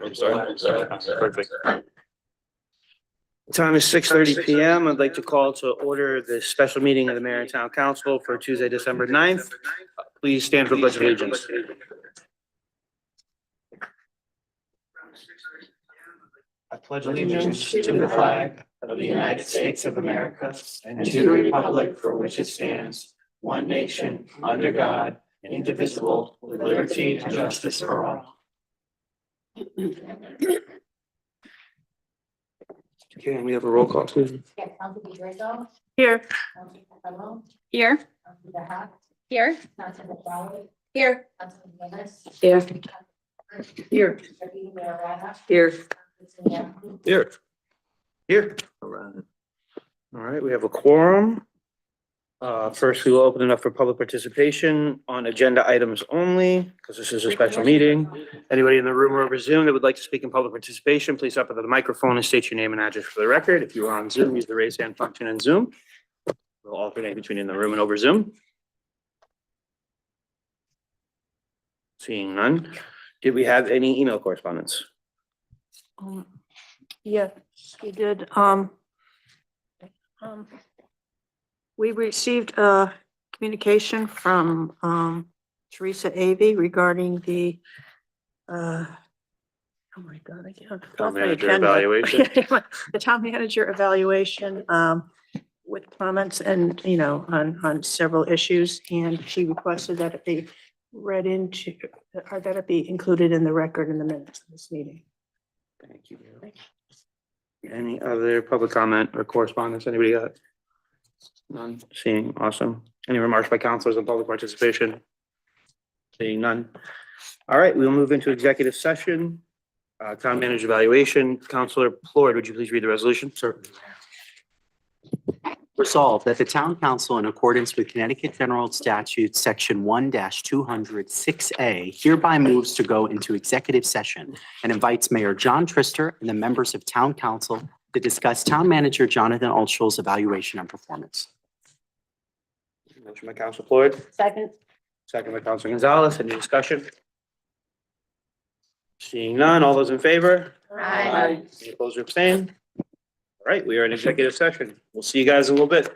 I'm sorry. Perfect. Time is 6:30 PM. I'd like to call to order the special meeting of the Mayor and Town Council for Tuesday, December 9th. Please stand for pledge of allegiance. I pledge allegiance to the flag of the United States of America and to the republic for which it stands, one nation, under God, indivisible, with liberty and justice for all. Okay, and we have a roll call, please. Here. Here. Here. Here. Here. Here. Here. Here. Here. All right, we have a quorum. First, we will open it up for public participation on agenda items only, because this is a special meeting. Anybody in the room or over Zoom that would like to speak in public participation, please step up to the microphone and state your name and address for the record. If you are on Zoom, use the raise hand function in Zoom. We'll alternate between in the room and over Zoom. Seeing none. Did we have any email correspondence? Yeah, we did. We received a communication from Teresa Avey regarding the oh my God, I can't. Town manager evaluation. The town manager evaluation with comments and, you know, on several issues, and she requested that it be read into, or that it be included in the record in the minutes of this meeting. Thank you. Any other public comment or correspondence? Anybody got? None. Seeing, awesome. Any remarks by councilors on public participation? Seeing none. All right, we'll move into executive session. Town manager evaluation. Councilor Plourd, would you please read the resolution? Sir. Resolved that the town council, in accordance with Connecticut General Statute, section 1-206A, hereby moves to go into executive session and invites Mayor John Trister and the members of town council to discuss town manager Jonathan Altschul's evaluation and performance. Motion by Councilor Plourd, Second. second by Councilor Gonzalez. Any discussion? Seeing none. All those in favor? Aye. Any opposed or abstained? All right, we are in executive session. We'll see you guys in a little bit.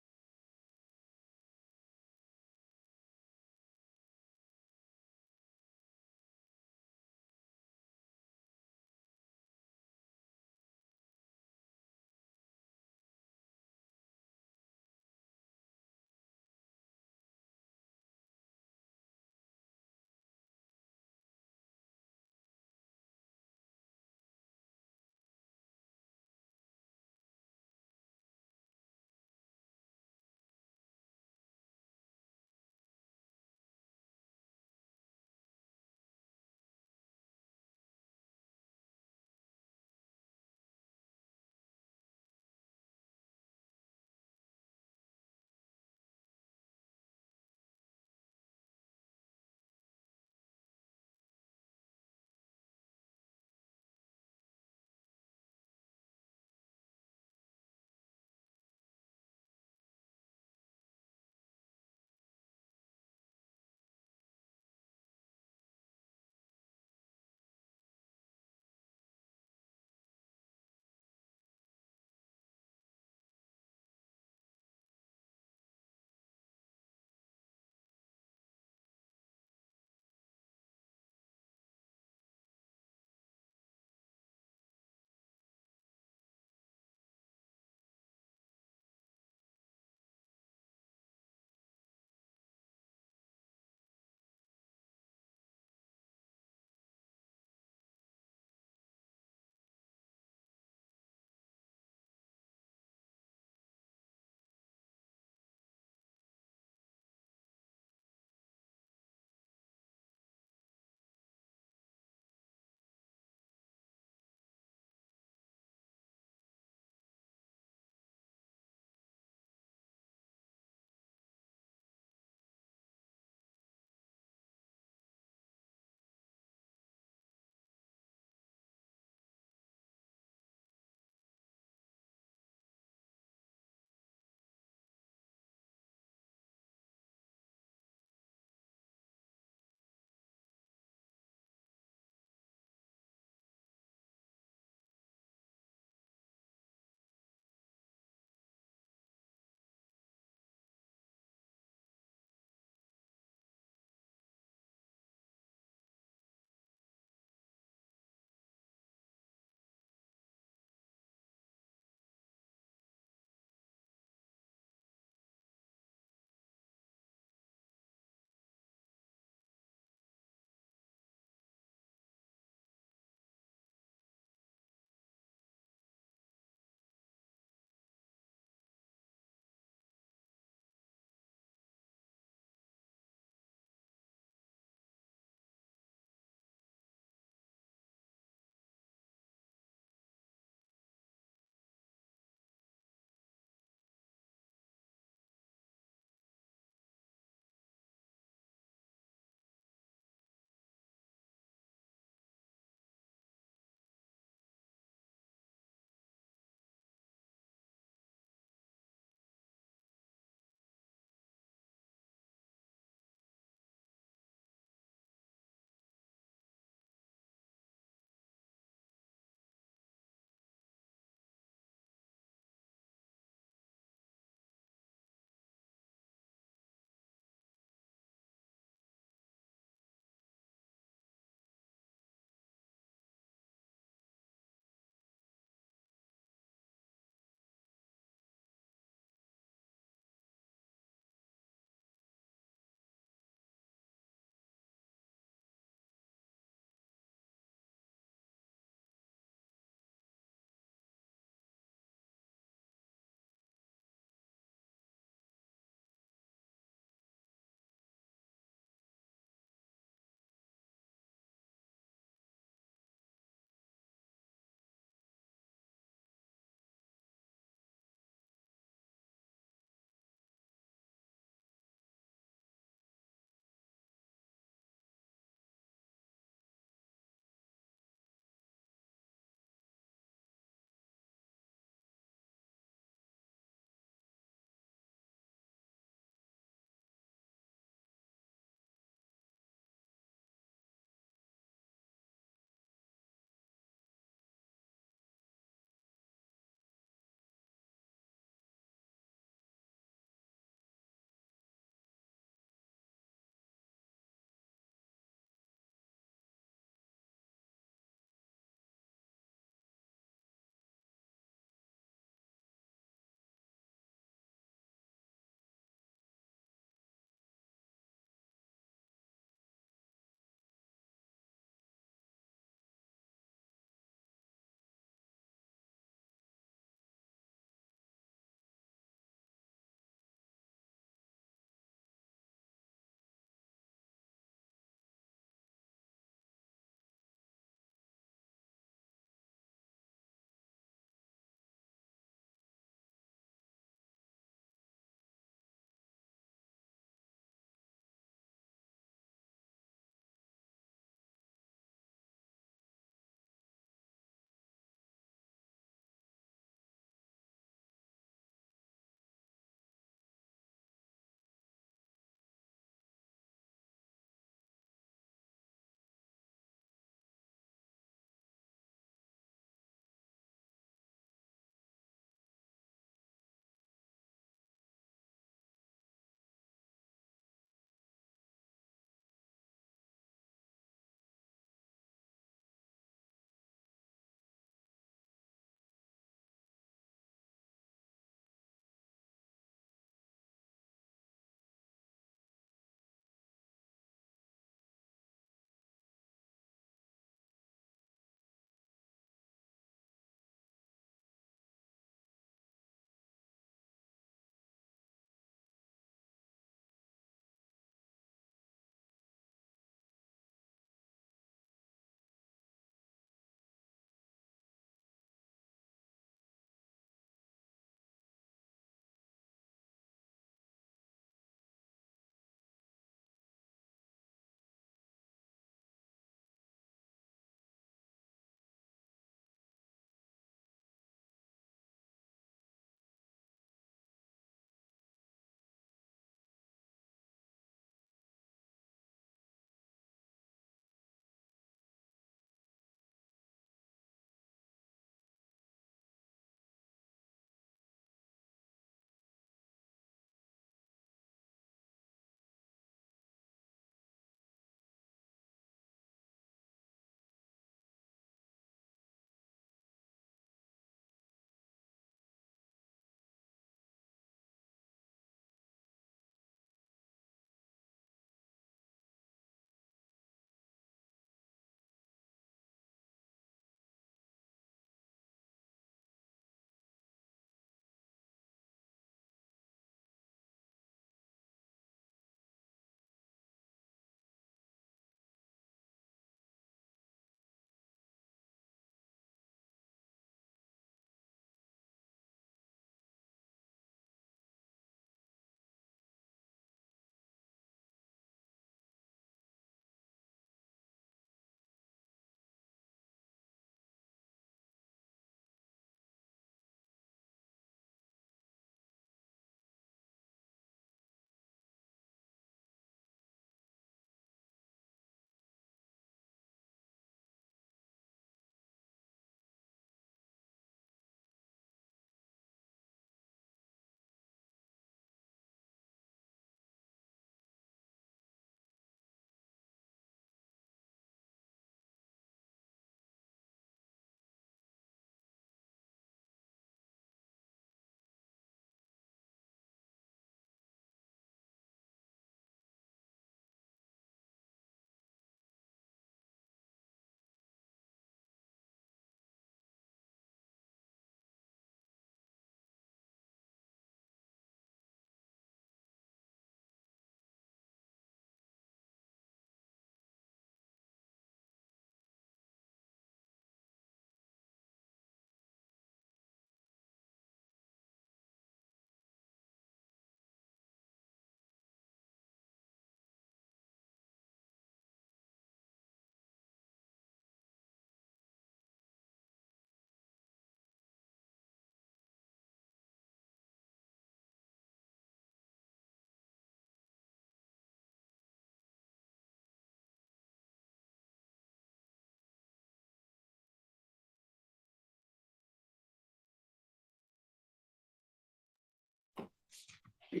All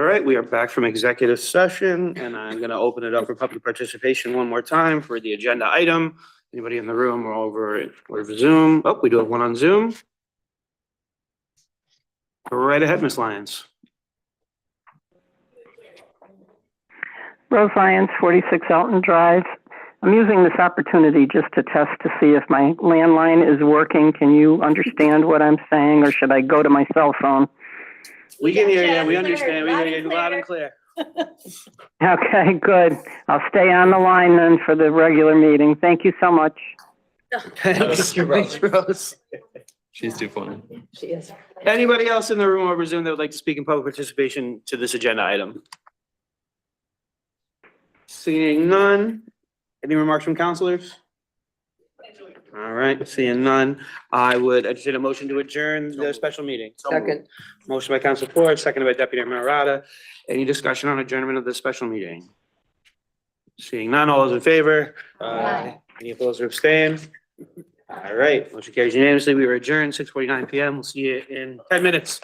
right, we are back from executive session and I'm going to open it up for public participation one more time for the agenda item. Anybody in the room or over Zoom? Oh, we do have one on Zoom. Go right ahead, Ms. Lyons. Rose Lyons, 46 Elton Drive. I'm using this opportunity just to test to see if my landline is working. Can you understand what I'm saying, or should I go to my cell phone? We can hear you. We understand. We hear you loud and clear. Okay, good. I'll stay on the line then for the regular meeting. Thank you so much. Thanks, Rose. She's too funny. She is. Anybody else in the room over Zoom that would like to speak in public participation to this agenda item? Seeing none. Any remarks from counselors? All right, seeing none, I would entertain a motion to adjourn the special meeting. Second. Motion by Council Ford, seconded by Deputy Mayor Marata. Any discussion on adjournment of the special meeting? Seeing none, all those in favor? Any opposed or abstain? All right, motion carries unanimously. We are adjourned 6:49 PM. We'll see you in 10 minutes.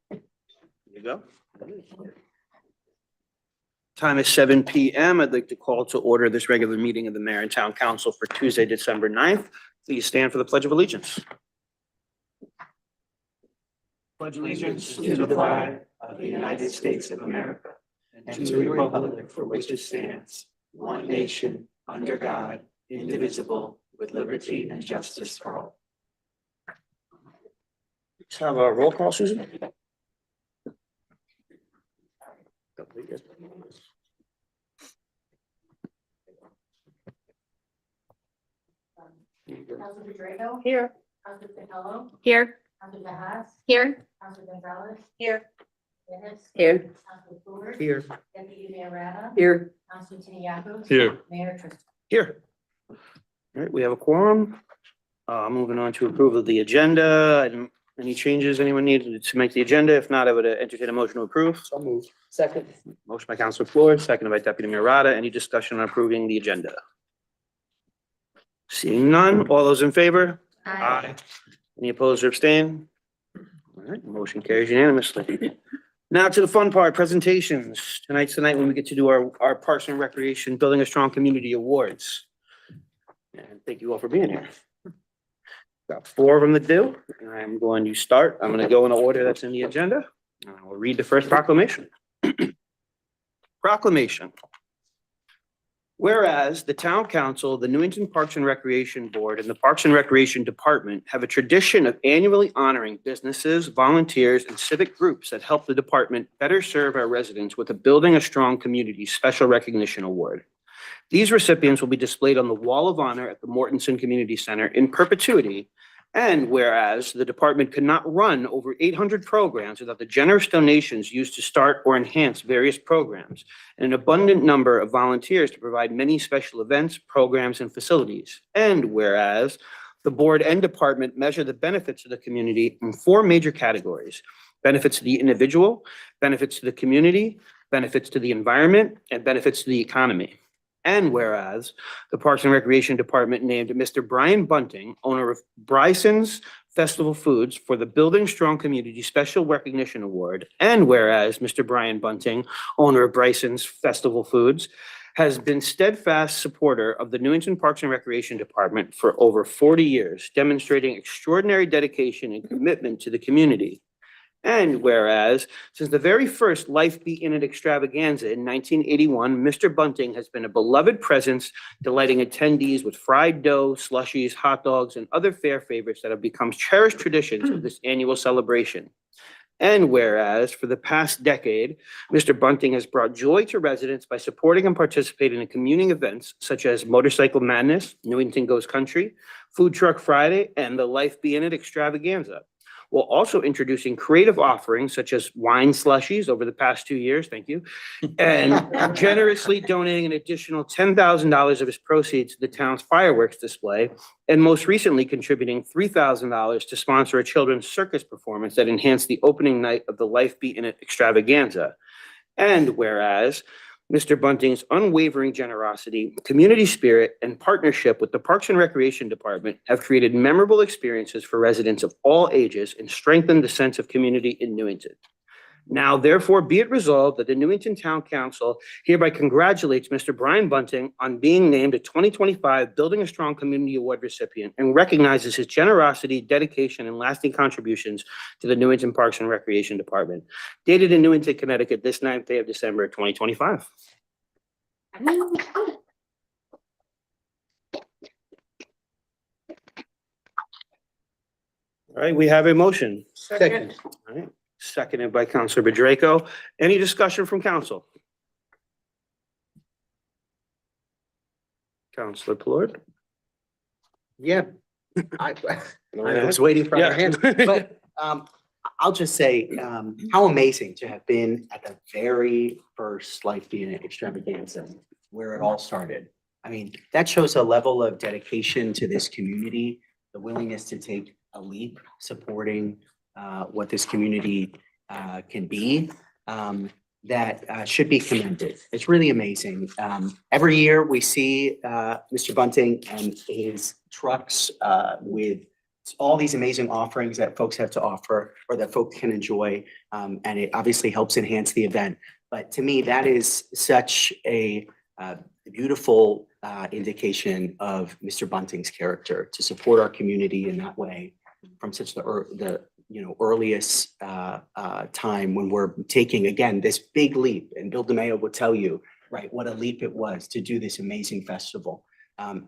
There you go. Time is 7 p.m. I'd like to call to order this regular meeting of the Mayor and Town Council for Tuesday, December 9th. Please stand for the Pledge of Allegiance. Pledge allegiance to the flag of the United States of America and to the republic for which it stands, one nation, under God, indivisible, with liberty and justice for all. Let's have a roll call, Susan. Councilor Drago. Here. Councilor Capello. Here. Councilor Bahas. Here. Councilor Gonzalez. Here. Dennis. Here. Councilor Fluor. Here. Deputy Mayor Rada. Here. Councilor Tiniakos. Here. Mayor Tristan. Here. All right, we have a quorum. Moving on to approval of the agenda. Any changes anyone needs to make the agenda? If not, I would entertain a motion to approve. So moved. Second. Motion by Councilor Floyd, seconded by Deputy Mayor Rada. Any discussion on approving the agenda? Seeing none, all those in favor? Any opposed or abstain? All right, motion carries unanimously. Now to the fun part, presentations. Tonight's the night when we get to do our Parks and Recreation Building a Strong Community Awards. And thank you all for being here. Got 4 of them to do, and I'm going to start. I'm going to go in the order that's in the agenda. I'll read the first proclamation. Proclamation. Whereas the Town Council, the Newington Parks and Recreation Board, and the Parks and Recreation Department have a tradition of annually honoring businesses, volunteers, and civic groups that help the department better serve our residents with a Building a Strong Community Special Recognition Award. These recipients will be displayed on the Wall of Honor at the Mortensen Community Center in perpetuity. And whereas the department could not run over 800 programs without the generous donations used to start or enhance various programs, and an abundant number of volunteers to provide many special events, programs, and facilities. And whereas the board and department measure the benefits of the community in 4 major categories: benefits to the individual, benefits to the community, benefits to the environment, and benefits to the economy. And whereas the Parks and Recreation Department named Mr. Brian Bunting, owner of Bryson's Festival Foods, for the Building Strong Community Special Recognition Award. And whereas Mr. Brian Bunting, owner of Bryson's Festival Foods, has been steadfast supporter of the Newington Parks and Recreation Department for over 40 years, demonstrating extraordinary dedication and commitment to the community. And whereas, since the very first Life Be In It extravaganza in 1981, Mr. Bunting has been a beloved presence, delighting attendees with fried dough, slushies, hot dogs, and other fair favorites that have become cherished traditions of this annual celebration. And whereas, for the past decade, Mr. Bunting has brought joy to residents by supporting and participating in communing events such as Motorcycle Madness, Newington Goes Country, Food Truck Friday, and the Life Be In It extravaganza, while also introducing creative offerings such as wine slushies over the past 2 years, thank you, and generously donating an additional $10,000 of his proceeds to the town's fireworks display, and most recently contributing $3,000 to sponsor a children's circus performance that enhanced the opening night of the Life Be In It extravaganza. And whereas Mr. Bunting's unwavering generosity, community spirit, and partnership with the Parks and Recreation Department have created memorable experiences for residents of all ages and strengthened the sense of community in Newington. Now, therefore, be it resolved that the Newington Town Council hereby congratulates Mr. Brian Bunting on being named a 2025 Building a Strong Community Award recipient and recognizes his generosity, dedication, and lasting contributions to the Newington Parks and Recreation Department. Dated in Newington, Connecticut, this 9th day of December, 2025. All right, we have a motion. Second. All right, seconded by Councilor Bedrejko. Any discussion from council? Councilor Plord? Yeah. I was waiting for other hands, but I'll just say how amazing to have been at the very first Life Be In It extravaganza where it all started. I mean, that shows a level of dedication to this community, the willingness to take a leap, supporting what this community can be. That should be commended. It's really amazing. Every year we see Mr. Bunting and his trucks with all these amazing offerings that folks have to offer or that folks can enjoy. And it obviously helps enhance the event. But to me, that is such a beautiful indication of Mr. Bunting's character to support our community in that way from such the earliest time when we're taking, again, this big leap. And Bill DeMayo will tell you, right, what a leap it was to do this amazing festival.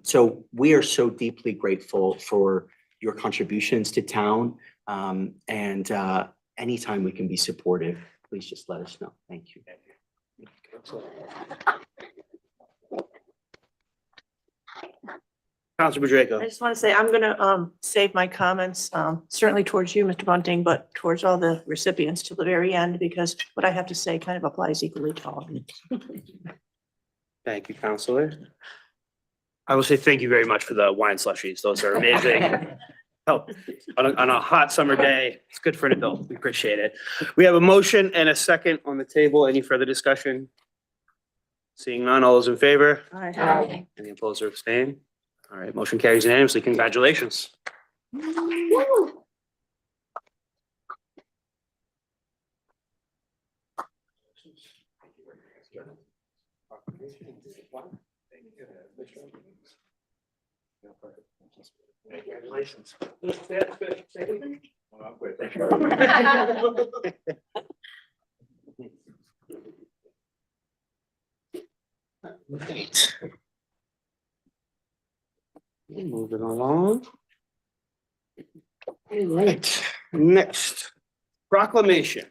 So we are so deeply grateful for your contributions to town. And anytime we can be supportive, please just let us know. Thank you. Councilor I Bedrejko. just want to say, I'm gonna save my comments, certainly towards you, Mr. Bunting, but towards all the recipients till the very end, because what I have to say kind of applies equally to all of you. Thank you, Counselor. I will say thank you very much for the wine slushies. Those are amazing. Help on a hot summer day. It's good for an adult. We appreciate it. We have a motion and a second on the table. Any further discussion? Seeing none, all those in favor? Aye. Any opposed or abstain? All right, motion carries unanimously. Congratulations. Congratulations. Right. Moving along. All right, next proclamation.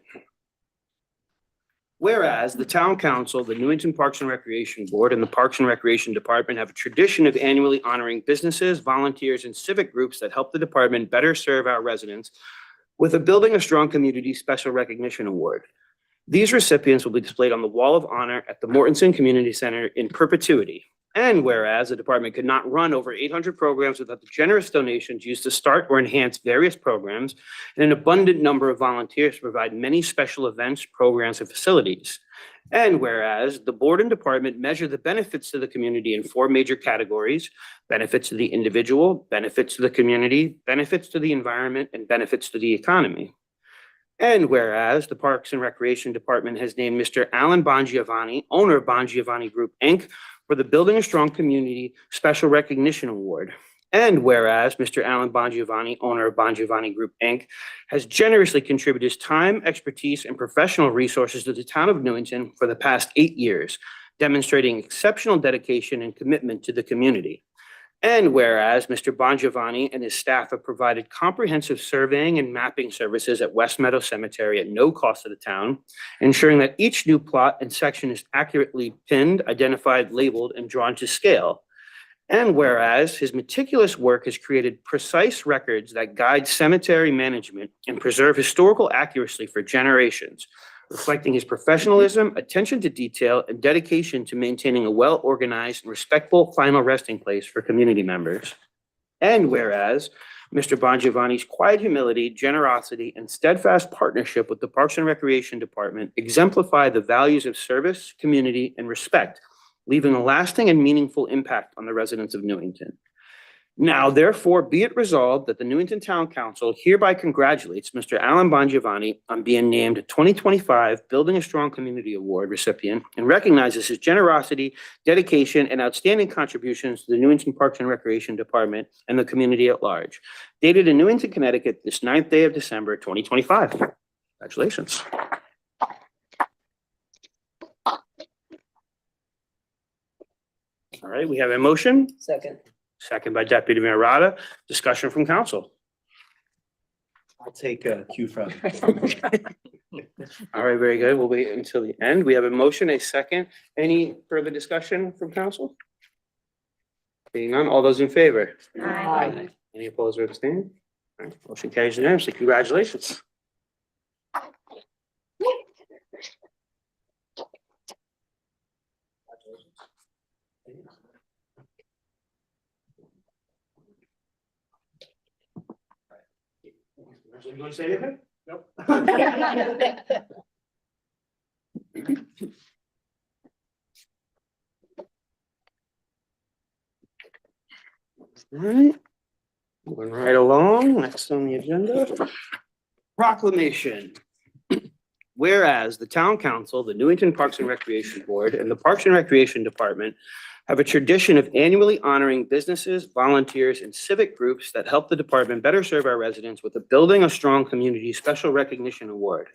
Whereas the town council, the Newington Parks and Recreation Board, and the Parks and Recreation Department have a tradition of annually honoring businesses, volunteers, and civic groups that help the department better serve our residents with a Building a Strong Community Special Recognition Award. These recipients will be displayed on the Wall of Honor at the Mortensen Community Center in perpetuity. And whereas the department could not run over 800 programs without the generous donations used to start or enhance various programs, and an abundant number of volunteers to provide many special events, programs, and facilities. And whereas the board and department measure the benefits to the community in 4 major categories: benefits to the individual, benefits to the community, benefits to the environment, and benefits to the economy. And whereas the Parks and Recreation Department has named Mr. Alan Bongiovanni, owner of Bongiovanni Group, Inc., for the Building a Strong Community Special Recognition Award. And whereas Mr. Alan Bongiovanni, owner of Bongiovanni Group, Inc., has generously contributed his time, expertise, and professional resources to the town of Newington for the past 8 years, demonstrating exceptional dedication and commitment to the community. And whereas Mr. Bongiovanni and his staff have provided comprehensive surveying and mapping services at West Meadow Cemetery at no cost to the town, ensuring that each new plot and section is accurately pinned, identified, labeled, and drawn to scale. And whereas his meticulous work has created precise records that guide cemetery management and preserve historical accuracy for generations, reflecting his professionalism, attention to detail, and dedication to maintaining a well-organized and respectful final resting place for community members. And whereas Mr. Bongiovanni's quiet humility, generosity, and steadfast partnership with the Parks and Recreation Department exemplify the values of service, community, and respect, leaving a lasting and meaningful impact on the residents of Newington. Now, therefore, be it resolved that the Newington Town Council hereby congratulates Mr. Alan Bongiovanni on being named 2025 Building a Strong Community Award recipient and recognizes his generosity, dedication, and outstanding contributions to the Newington Parks and Recreation Department and the community at large. Dated in Newington, Connecticut, this 9th day of December, 2025. Congratulations. All right, we have a motion. Second by Deputy Mayor Rada. Discussion from council. I'll take a cue from. All right, very good. We'll wait until the end. We have a motion, a second. Any further discussion from council? Being none, all those in favor? Aye. Any opposed or abstaining? All right, motion carries unanimously. Congratulations. You want to say anything? Nope. All right. Moving right along, next on the agenda. Proclamation. Whereas the town council, the Newington Parks and Recreation Board, and the Parks and Recreation Department have a tradition of annually honoring businesses, volunteers, and civic groups that help the department better serve our residents with the Building a Strong Community Special Recognition Award.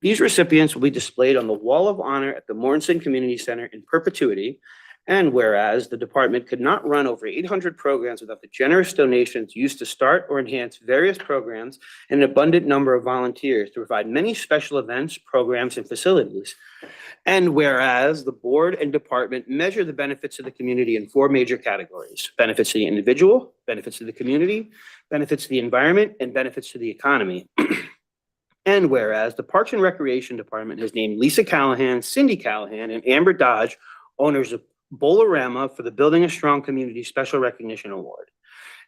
These recipients will be displayed on the Wall of Honor at the Morrison Community Center in perpetuity. And whereas the department could not run over 800 programs without the generous donations used to start or enhance various programs and an abundant number of volunteers to provide many special events, programs, and facilities. And whereas the board and department measure the benefits to the community in 4 major categories: benefits to the individual, benefits to the community, benefits to the environment, and benefits to the economy. And whereas the Parks and Recreation Department has named Lisa Callahan, Cindy Callahan, and Amber Dodge owners of Bolorama for the Building a Strong Community Special Recognition Award.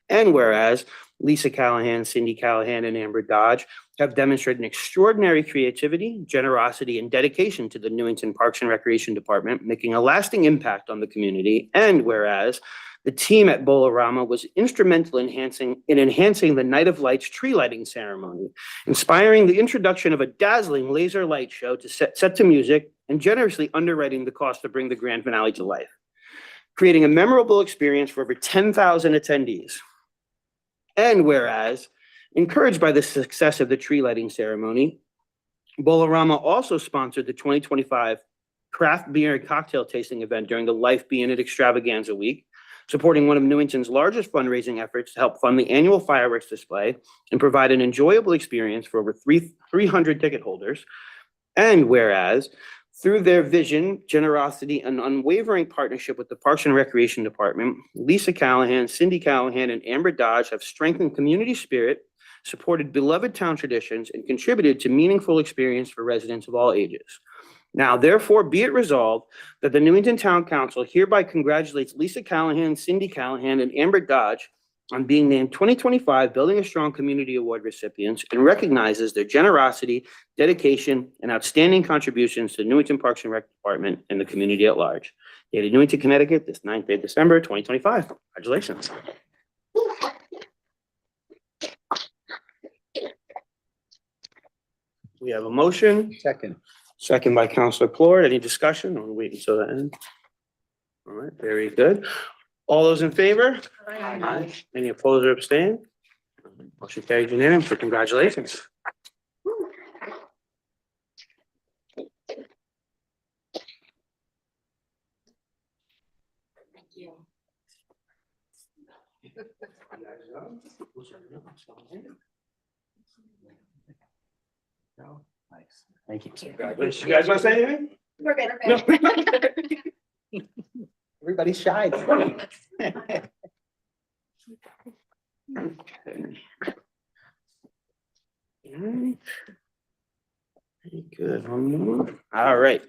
And whereas Lisa Callahan, Cindy Callahan, and Amber Dodge have demonstrated an extraordinary creativity, generosity, and dedication to the Newington Parks and Recreation Department, making a lasting impact on the community. And whereas the team at Bolorama was instrumental in enhancing the Night of Lights tree lighting ceremony, inspiring the introduction of a dazzling laser light show to set to music, and generously underwriting the cost to bring the grand finale to life, creating a memorable experience for over 10,000 attendees. And whereas, encouraged by the success of the tree lighting ceremony, Bolorama also sponsored the 2025 craft beer and cocktail tasting event during the Life Be In It Extravaganza Week, supporting one of Newington's largest fundraising efforts to help fund the annual fireworks display and provide an enjoyable experience for over 300 ticket holders. And whereas, through their vision, generosity, and unwavering partnership with the Parks and Recreation Department, Lisa Callahan, Cindy Callahan, and Amber Dodge have strengthened community spirit, supported beloved town traditions, and contributed to meaningful experience for residents of all ages. Now, therefore, be it resolved that the Newington Town Council hereby congratulates Lisa Callahan, Cindy Callahan, and Amber Dodge on being named 2025 Building a Strong Community Award recipients and recognizes their generosity, dedication, and outstanding contributions to the Newington Parks and Rec Department and the community at large. Dated Newington, Connecticut, this 9th day of December, 2025. Congratulations. We have a motion. Second by Councilor Plord. Any discussion? I'll wait until the end. All right, very good. All those in favor? Aye. Any opposed or abstain? Motion carried unanimously. Congratulations. Thank you. Nice. Thank you. Congratulations. You guys want to say anything? We're good. No. Everybody's shy. Okay. Very good. One more. All right.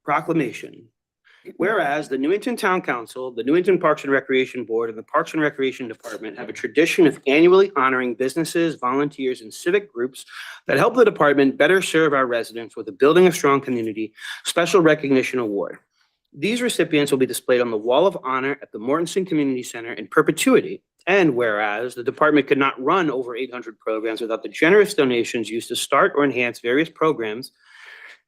Proclamation. Whereas the Newington Town Council, the Newington Parks and Recreation Board, and the Parks and Recreation Department have a tradition of annually honoring businesses, volunteers, and civic groups that help the department better serve our residents with a Building a Strong Community Special Recognition Award. These recipients will be displayed on the Wall of Honor at the Morrison Community Center in perpetuity. And whereas the department could not run over 800 programs without the generous donations used to start or enhance various programs,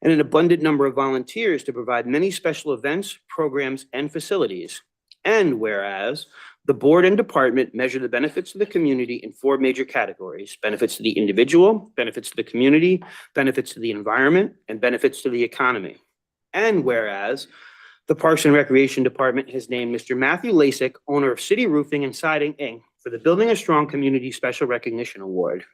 and an abundant number of volunteers to provide many special events, programs, and facilities. And whereas the board and department measure the benefits to the community in 4 major categories: benefits to the individual, benefits to the community, benefits to the environment, and benefits to the economy. And whereas the Parks and Recreation Department has named Mr. Matthew Lasik, owner of City Roofing and Siding, Inc., for the Building a Strong Community Special Recognition Award.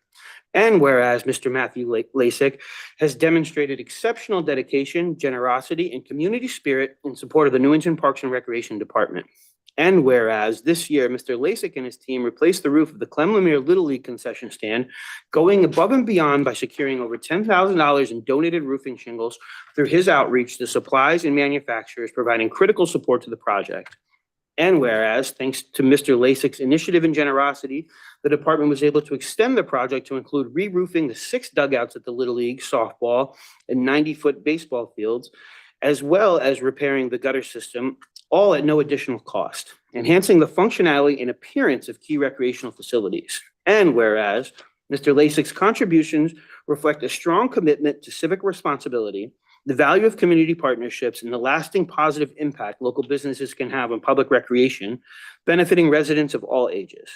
And whereas Mr. Matthew Lasik has demonstrated exceptional dedication, generosity, and community spirit in support of the Newington Parks and Recreation Department. And whereas this year, Mr. Lasik and his team replaced the roof of the Clem-Lemire Little League concession stand, going above and beyond by securing over $10,000 in donated roofing shingles through his outreach to supplies and manufacturers, providing critical support to the project. And whereas, thanks to Mr. Lasik's initiative and generosity, the department was able to extend the project to include re-roofing the 6 dugouts at the Little League softball and 90-foot baseball fields, as well as repairing the gutter system, all at no additional cost, enhancing the functionality and appearance of key recreational facilities. And whereas, Mr. Lasik's contributions reflect a strong commitment to civic responsibility, the value of community partnerships, and the lasting positive impact local businesses can have on public recreation, benefiting residents of all ages.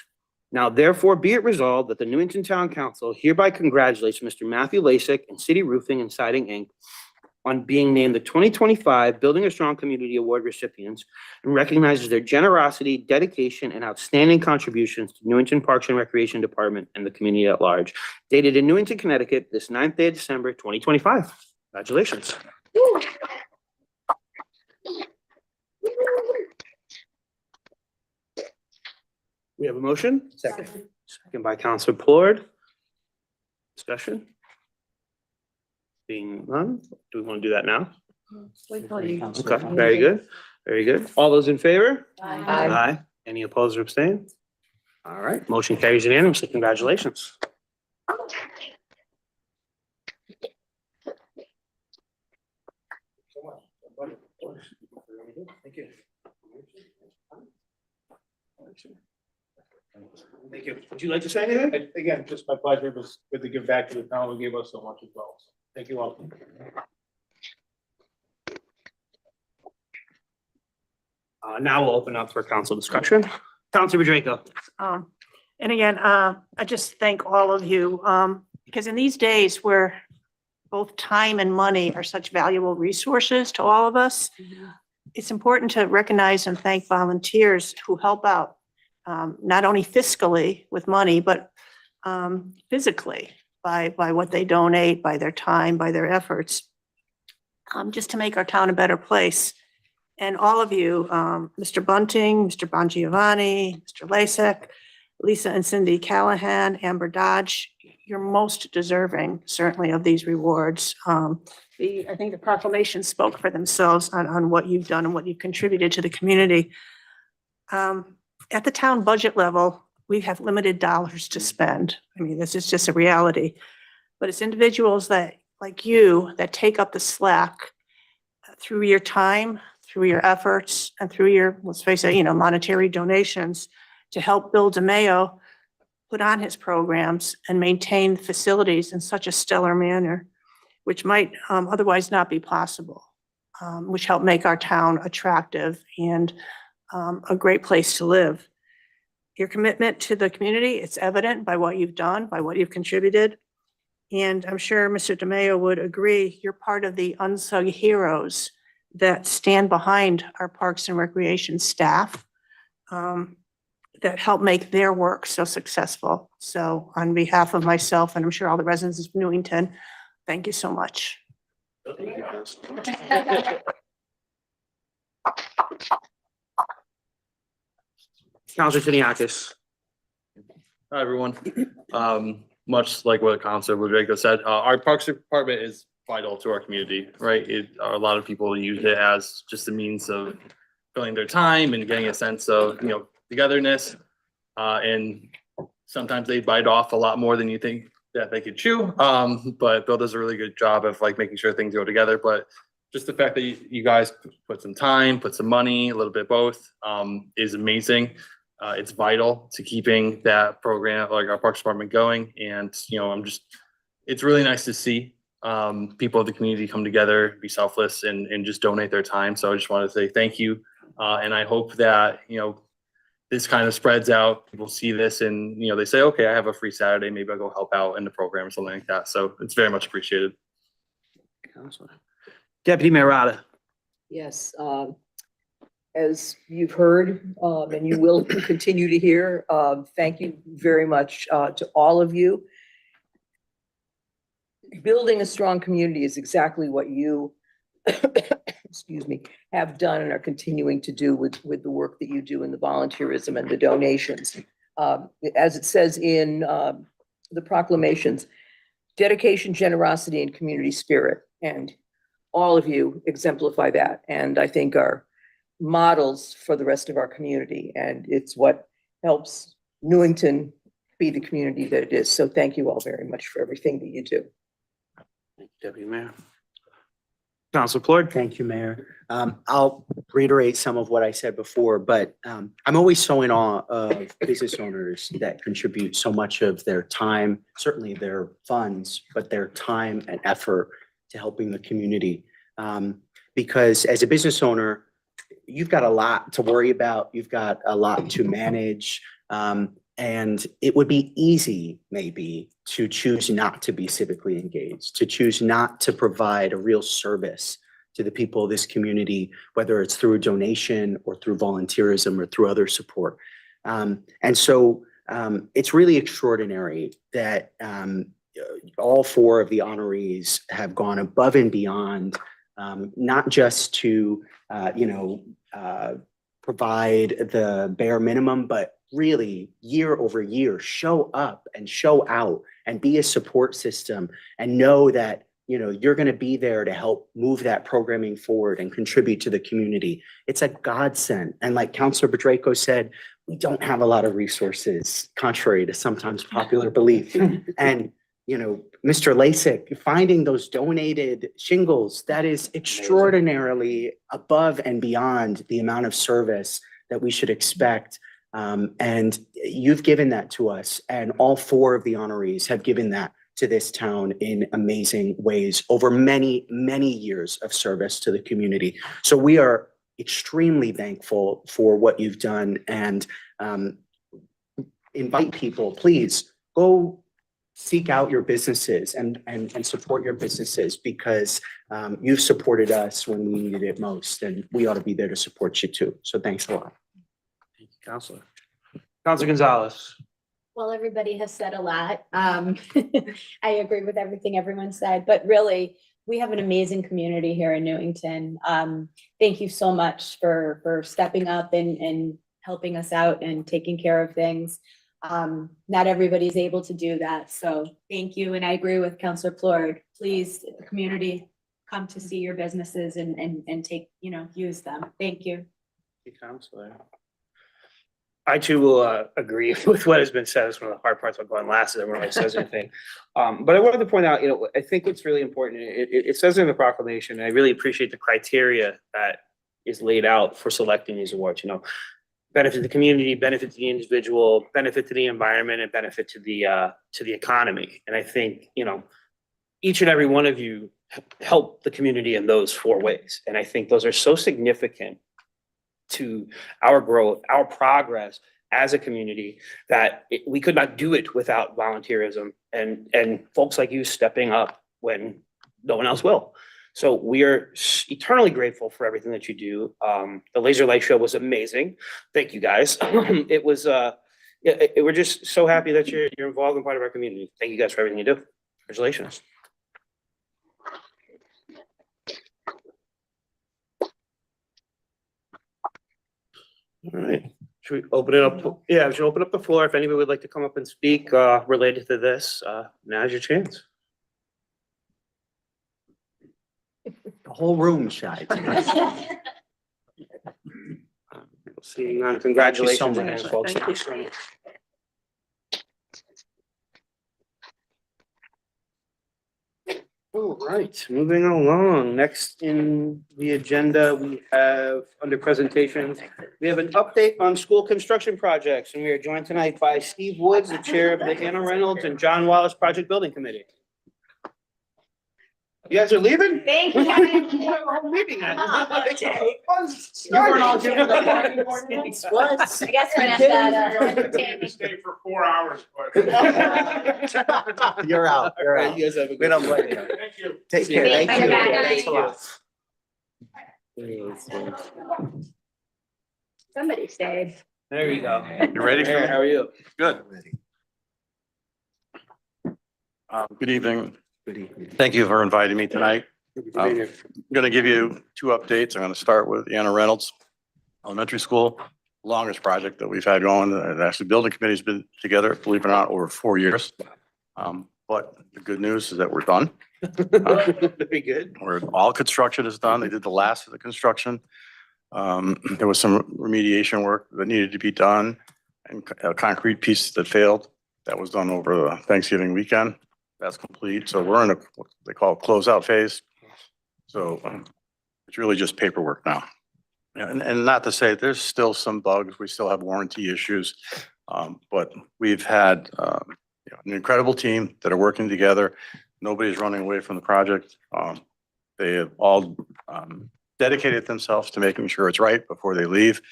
Now, therefore, be it resolved that the Newington Town Council hereby congratulates Mr. Matthew Lasik and City Roofing and Siding, Inc. on being named the 2025 Building a Strong Community Award recipients and recognizes their generosity, dedication, and outstanding contributions to Newington Parks and Recreation Department and the community at large. Dated in Newington, Connecticut, this 9th day of December, 2025. Congratulations. We have a motion? Second. Second by Councilor Plord. Discussion? Being none, do we want to do that now? Wait till you- Okay, very good, very good. All those in favor? Aye. Aye. Any opposed or abstain? All right, motion carries unanimously. Congratulations. Thank you. Thank you. Would you like to say anything? Again, just my pleasure. It was good to give back to the town who gave us so much as well. So thank you all. Now we'll open up for council discussion. Councilor Draco. And again, I just thank all of you, because in these days where both time and money are such valuable resources to all of us, it's important to recognize and thank volunteers who help out, not only fiscally with money, but physically by what they donate, by their time, by their efforts, just to make our town a better place. And all of you, Mr. Bunting, Mr. Bongiovanni, Mr. Lasik, Lisa and Cindy Callahan, Amber Dodge, you're most deserving certainly of these rewards. I think the proclamations spoke for themselves on what you've done and what you've contributed to the community. At the town budget level, we have limited dollars to spend. I mean, this is just a reality. But it's individuals that, like you, that take up the slack through your time, through your efforts, and through your, let's face it, monetary donations to help Bill DeMayo put on his programs and maintain facilities in such a stellar manner, which might otherwise not be possible, which help make our town attractive and a great place to live. Your commitment to the community, it's evident by what you've done, by what you've contributed. And I'm sure Mr. DeMayo would agree, you're part of the unsung heroes that stand behind our Parks and Recreation staff that help make their work so successful. So on behalf of myself, and I'm sure all the residents of Newington, thank you so much. Councilor Tiniakis. Hi, everyone. Much like what Councilor Rodrigo said, our Parks Department is vital to our community, right? A lot of people use it as just a means of filling their time and getting a sense of, togetherness. And sometimes they bite off a lot more than you think that they could chew. But Bill does a really good job of making sure things go together. But just the fact that you guys put some time, put some money, a little bit both, is amazing. It's vital to keeping that program, like our Parks Department, going. And, it's really nice to see people of the community come together, be selfless, and just donate their time. So I just want to say thank you. And I hope that, this kind of spreads out. People see this and, they say, okay, I have a free Saturday. Maybe I'll go help out in the program or something like that. So it's very much appreciated. Deputy Mayor Rada. Yes, as you've heard, and you will continue to hear, thank you very much to all of you. Building a strong community is exactly what you, excuse me, have done and are continuing to do with the work that you do in the volunteerism and the donations. As it says in the proclamations, dedication, generosity, and community spirit. And all of you exemplify that, and I think are models for the rest of our community, and it's what helps Newington be the community that it is. So thank you all very much for everything that you do. Deputy Mayor. Council Floyd. Thank you, Mayor. I'll reiterate some of what I said before, but I'm always so in awe of business owners that contribute so much of their time, certainly their funds, but their time and effort to helping the community. Because as a business owner, you've got a lot to worry about. You've got a lot to manage. And it would be easy, maybe, to choose not to be civically engaged, to choose not to provide a real service to the people of this community, whether it's through a donation or through volunteerism or through other support. And so it's really extraordinary that all four of the honorees have gone above and beyond, not just to, provide the bare minimum, but really year over year, show up and show out and be a support system and know that, you're going to be there to help move that programming forward and contribute to the community. It's a godsend. And like Councilor Bedrejko said, we don't have a lot of resources, contrary to sometimes popular belief. And, Mr. Lasik, finding those donated shingles, that is extraordinarily above and beyond the amount of service that we should expect. And you've given that to us, and all four of the honorees have given that to this town in amazing ways over many, many years of service to the community. So we are extremely thankful for what you've done, and invite people, please go seek out your businesses and support your businesses, because you've supported us when we needed it most, and we ought to be there to support you too. So thanks a lot. Thank you, Counselor. Counselor Gonzalez. Well, everybody has said a lot. I agree with everything everyone said, but really, we have an amazing community here in Newington. Thank you so much for stepping up and helping us out and taking care of things. Not everybody's able to do that, so thank you. And I agree with Councilor Plord. Please, the community, come to see your businesses and take, use them. Thank you. Thank you, Counselor. I too will agree with what has been said. It's one of the hard parts of going last, is everyone else says anything. But I wanted to point out, I think it's really important. It says in the proclamation, and I really appreciate the criteria that is laid out for selecting these awards. Benefit to the community, benefit to the individual, benefit to the environment, and benefit to the economy. And I think, each and every one of you help the community in those four ways. And I think those are so significant to our growth, our progress as a community, that we could not do it without volunteerism and folks like you stepping up when no one else will. So we are eternally grateful for everything that you do. The laser light show was amazing. Thank you, guys. It was, we're just so happy that you're involved in part of our community. Thank you guys for everything you do. Congratulations. All right, should we open it up? Yeah, we should open up the floor. If anybody would like to come up and speak related to this, now's your chance. The whole room shy. Seeing none, congratulations so again, much. folks. Thank you so much. All right, moving along. Next in the agenda, we have under presentations, we have an update on school construction projects, and we are joined tonight by Steve Woods, the chair of the Anna Reynolds and John Wallace Project Building Committee. You guys are leaving? Thank you. I'm leaving. You weren't all given the parking ordinance? I guess we're at that. Stay for 4 hours, but. You're out. You're All right, out. you guys have a We good don't one. blame you. Thank you. Take care. Thank Thank you. you. Thanks a lot. Somebody stayed. There you go. You ready? Mayor, how are you? Good. Good evening. Good evening. Thank you for inviting me tonight. Good to be here. I'm going to give you two updates. I'm going to start with Anna Reynolds Elementary School, longest project that we've had going. The actually building committee's been together, believe it or not, over 4 years. But the good news is that we're done. Very good. All construction is done. They did the last of the construction There was some remediation work that needed to be done and a concrete piece that failed. That was done over the Thanksgiving weekend. That's complete. So we're in a, what they call a closeout phase. So it's really just paperwork now. And not to say there's still some bugs. We still have warranty issues. But we've had an incredible team that are working together. Nobody's running away from the project. They have all dedicated themselves to making sure it's right before they leave.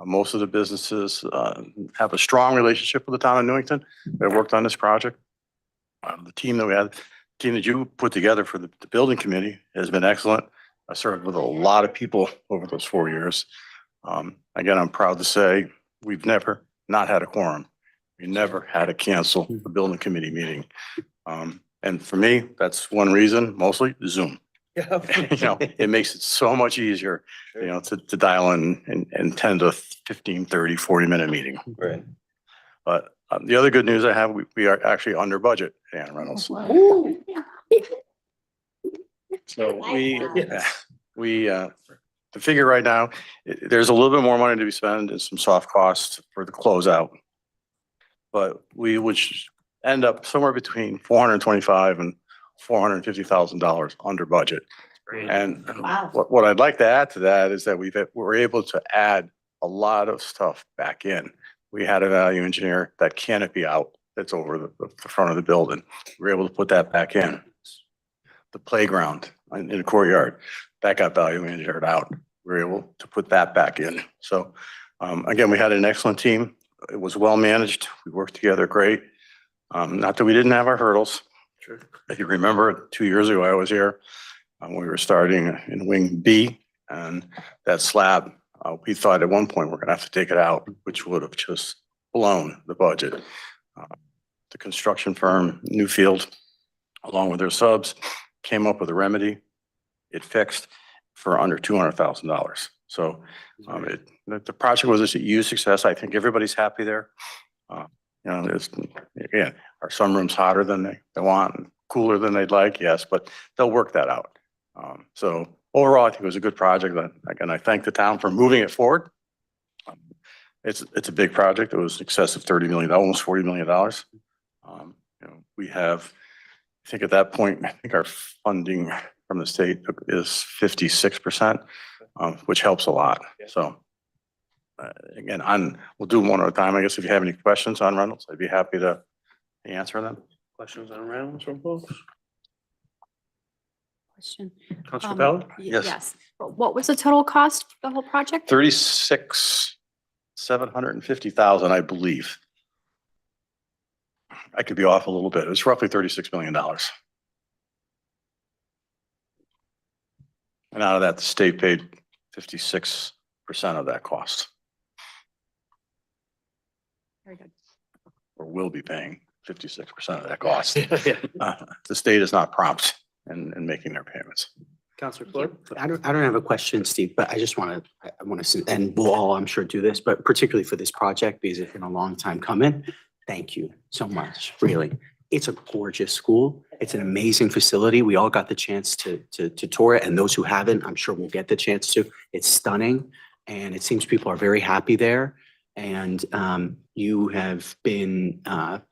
Most of the businesses have a strong relationship with the town of Newington that worked on this project. The team that you put together for the building committee has been excellent. I served with a lot of people over those 4 years. Again, I'm proud to say we've never not had a quorum. We never had to cancel the building committee meeting. And for me, that's one reason, mostly Zoom. It makes it so much easier, to dial in and 10 to 15, 30, 40-minute meeting. Right. But the other good news I have, we are actually under budget, Ann Reynolds. So the figure right now, there's a little bit more money to be spent and some soft costs for the closeout. But we would end up somewhere between $425,000 and $450,000 under budget. And Wow. what I'd like to add to that is that we're able to add a lot of stuff back in. We had a value engineer, that canopy out that's over the front of the building. We're able to put that back in. The playground in the courtyard, that got value engineered out. We're able to put that back in. So again, we had an excellent team. It was well managed. We worked together great. Not that we didn't have our hurdles. Sure. If you remember, 2 years ago, I was here. We were starting in wing B, and that slab, we thought at one point we're gonna have to take it out, which would have just blown the budget. The construction firm, Newfield, along with their subs, came up with a remedy. It fixed for under $200,000. So the project was a huge success. I think everybody's happy there. Again, are some rooms hotter than they want, and cooler than they'd like? Yes, but they'll work that out. So overall, I think it was a good project. Again, I thank the town for moving it forward. It's a big project. It was excess of $30 million, almost $40 million. We have, I think at that point, I think our funding from the state is 56%, which helps a lot. So again, we'll do one at a time. I guess if you have any questions on Reynolds, I'd be happy to answer them. Questions on Reynolds from folks? Question. Councilor Capella? Yes. What was the total cost of the whole project? 750,000, I believe. I could be off a little bit. It's roughly $36 million. And out of that, the state paid 56% of that cost, Very good. or will be paying 56% of that cost. The state is not prompt in making their payments. Councilor Floyd? I don't have a question, Steve, but I just want to, and we'll all, I'm sure, do this, but particularly for this project, because it's been a long time coming. Thank you so much, really. It's a gorgeous school. It's an amazing facility. We all got the chance to tour it, and those who haven't, I'm sure will get the chance to. It's stunning, and it seems people are very happy there. And you have been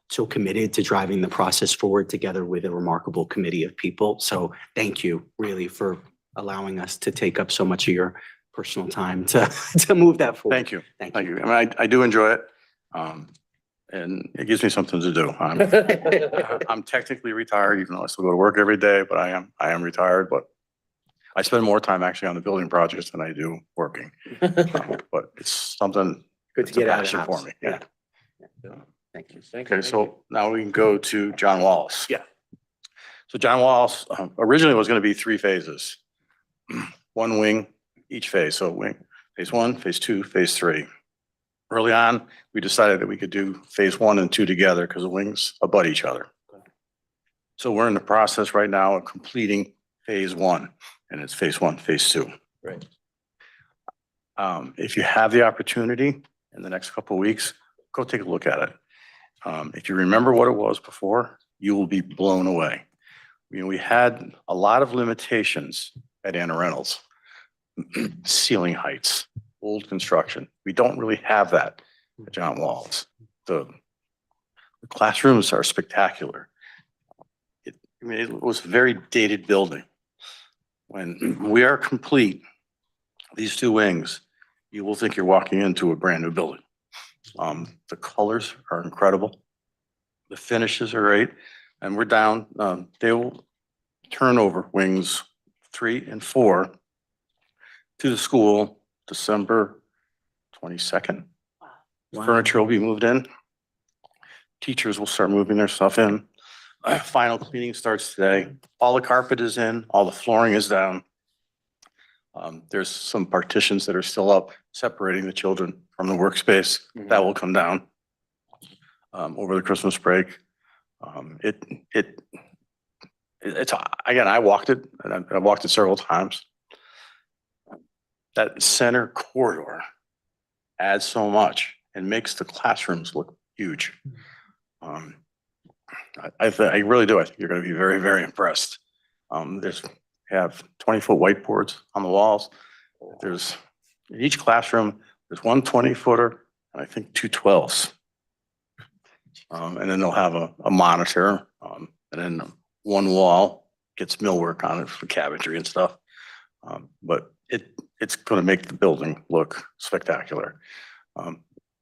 so committed to driving the process forward together with a remarkable committee of people. So thank you really for allowing us to take up so much of your personal time to move that forward. Thank you. Thank you. I mean, I do enjoy it. And it gives me something to do. I'm technically retired, even though I still go to work every day, but I am retired, but I spend more time actually on the building projects than I do working. But it's something Good to get out of the passion for house. me. Yeah. Thank you. Okay, so now we can go to John Wallace. Yeah. So John Wallace originally was going to be 3 phases. One wing each phase. So phase 1, phase 2, phase 3. Early on, we decided that we could do phase 1 and 2 together because the wings abut each other. So we're in the process right now of completing phase 1, and it's phase 1, phase 2. Right. If you have the opportunity in the next couple of weeks, go take a look at it. If you remember what it was before, you will be blown away. We had a lot of limitations at Anna Reynolds. ceiling heights, old construction. We don't really have that at John Walls. The classrooms are spectacular. It was a very dated building. When we are complete, these two wings, you will think you're walking into a brand new building. The colors are incredible. The finishes are great, and we're down, they will turn over wings 3 and 4 to the school December 22nd. Furniture will be moved in. Teachers will start moving their stuff in. Final cleaning starts today. All the carpet is in, all the flooring is down. There's some partitions that are still up, separating the children from the workspace. That will come down over the Christmas break. It's, again, I walked it, and I've walked it several times. That center corridor adds so much and makes the classrooms look huge. I really do. I think you're going to be very, very impressed. Have 20-foot whiteboards on the walls. There's, in each classroom, there's one 20-footer and I think 2 12s. And then they'll have a monitor, and then one wall gets millwork on it for cabinetry and stuff. But it's going to make the building look spectacular.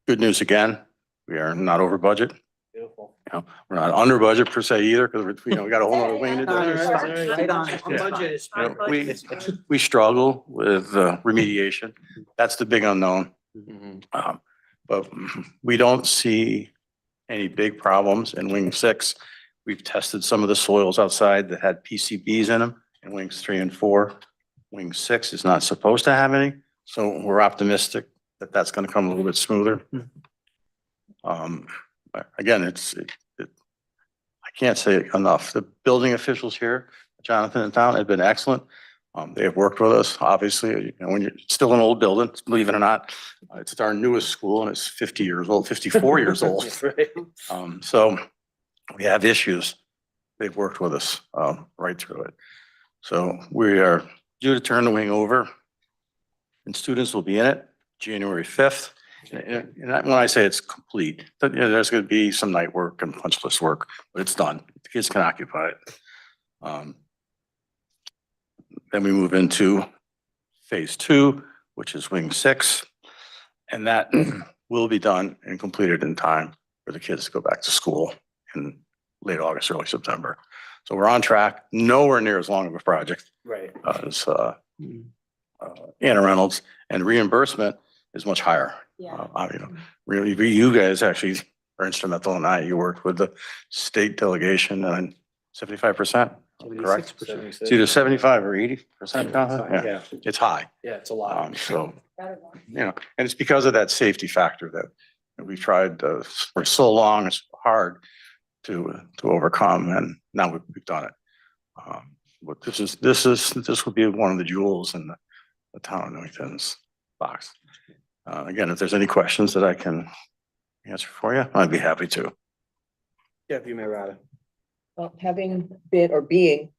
Good news again, we are not over budget. Beautiful. We're not under budget per se either, because we got a whole other wing to do. Right on. Budget is. You know, we struggle with remediation. That's the big unknown. But we don't see any big problems in wing 6. We've tested some of the soils outside that had PCBs in them in wings 3 and 4. Wing 6 is not supposed to have any, so we're optimistic that that's going to come a little bit smoother. Again, I can't say it enough. The building officials here, Jonathan and Town, have been excellent. They have worked with us, obviously. You know, when you're still an old building, believe it or not, it's our newest school and it's 50 years old, 54 years old. So we have issues. They've worked with us right through it. So we are due to turn the wing over, and students will be in it January 5th. And when I say it's complete, there's going to be some night work and punch list work, but it's done. The kids can occupy it. Then we move into phase 2, which is wing 6, and that will be done and completed in time for the kids to go back to school in late August, early September. So we're on track, nowhere near as long of a project Right. as Anna Reynolds, and reimbursement is much higher. Yeah. You know, really, you guys actually are instrumental in that. You worked with the state delegation and 75%, correct? It's either 75 or 80%. Yeah, it's high. Yeah, it's a lot. So, you know, and it's because of that safety factor that we've tried for so long. It's hard to overcome, and now we've done it. But this would be one of the jewels in the town of Newington's box. Again, if there's any questions that I can answer for you, I'd be happy to. Deputy Mayor Rada. Well, having been or being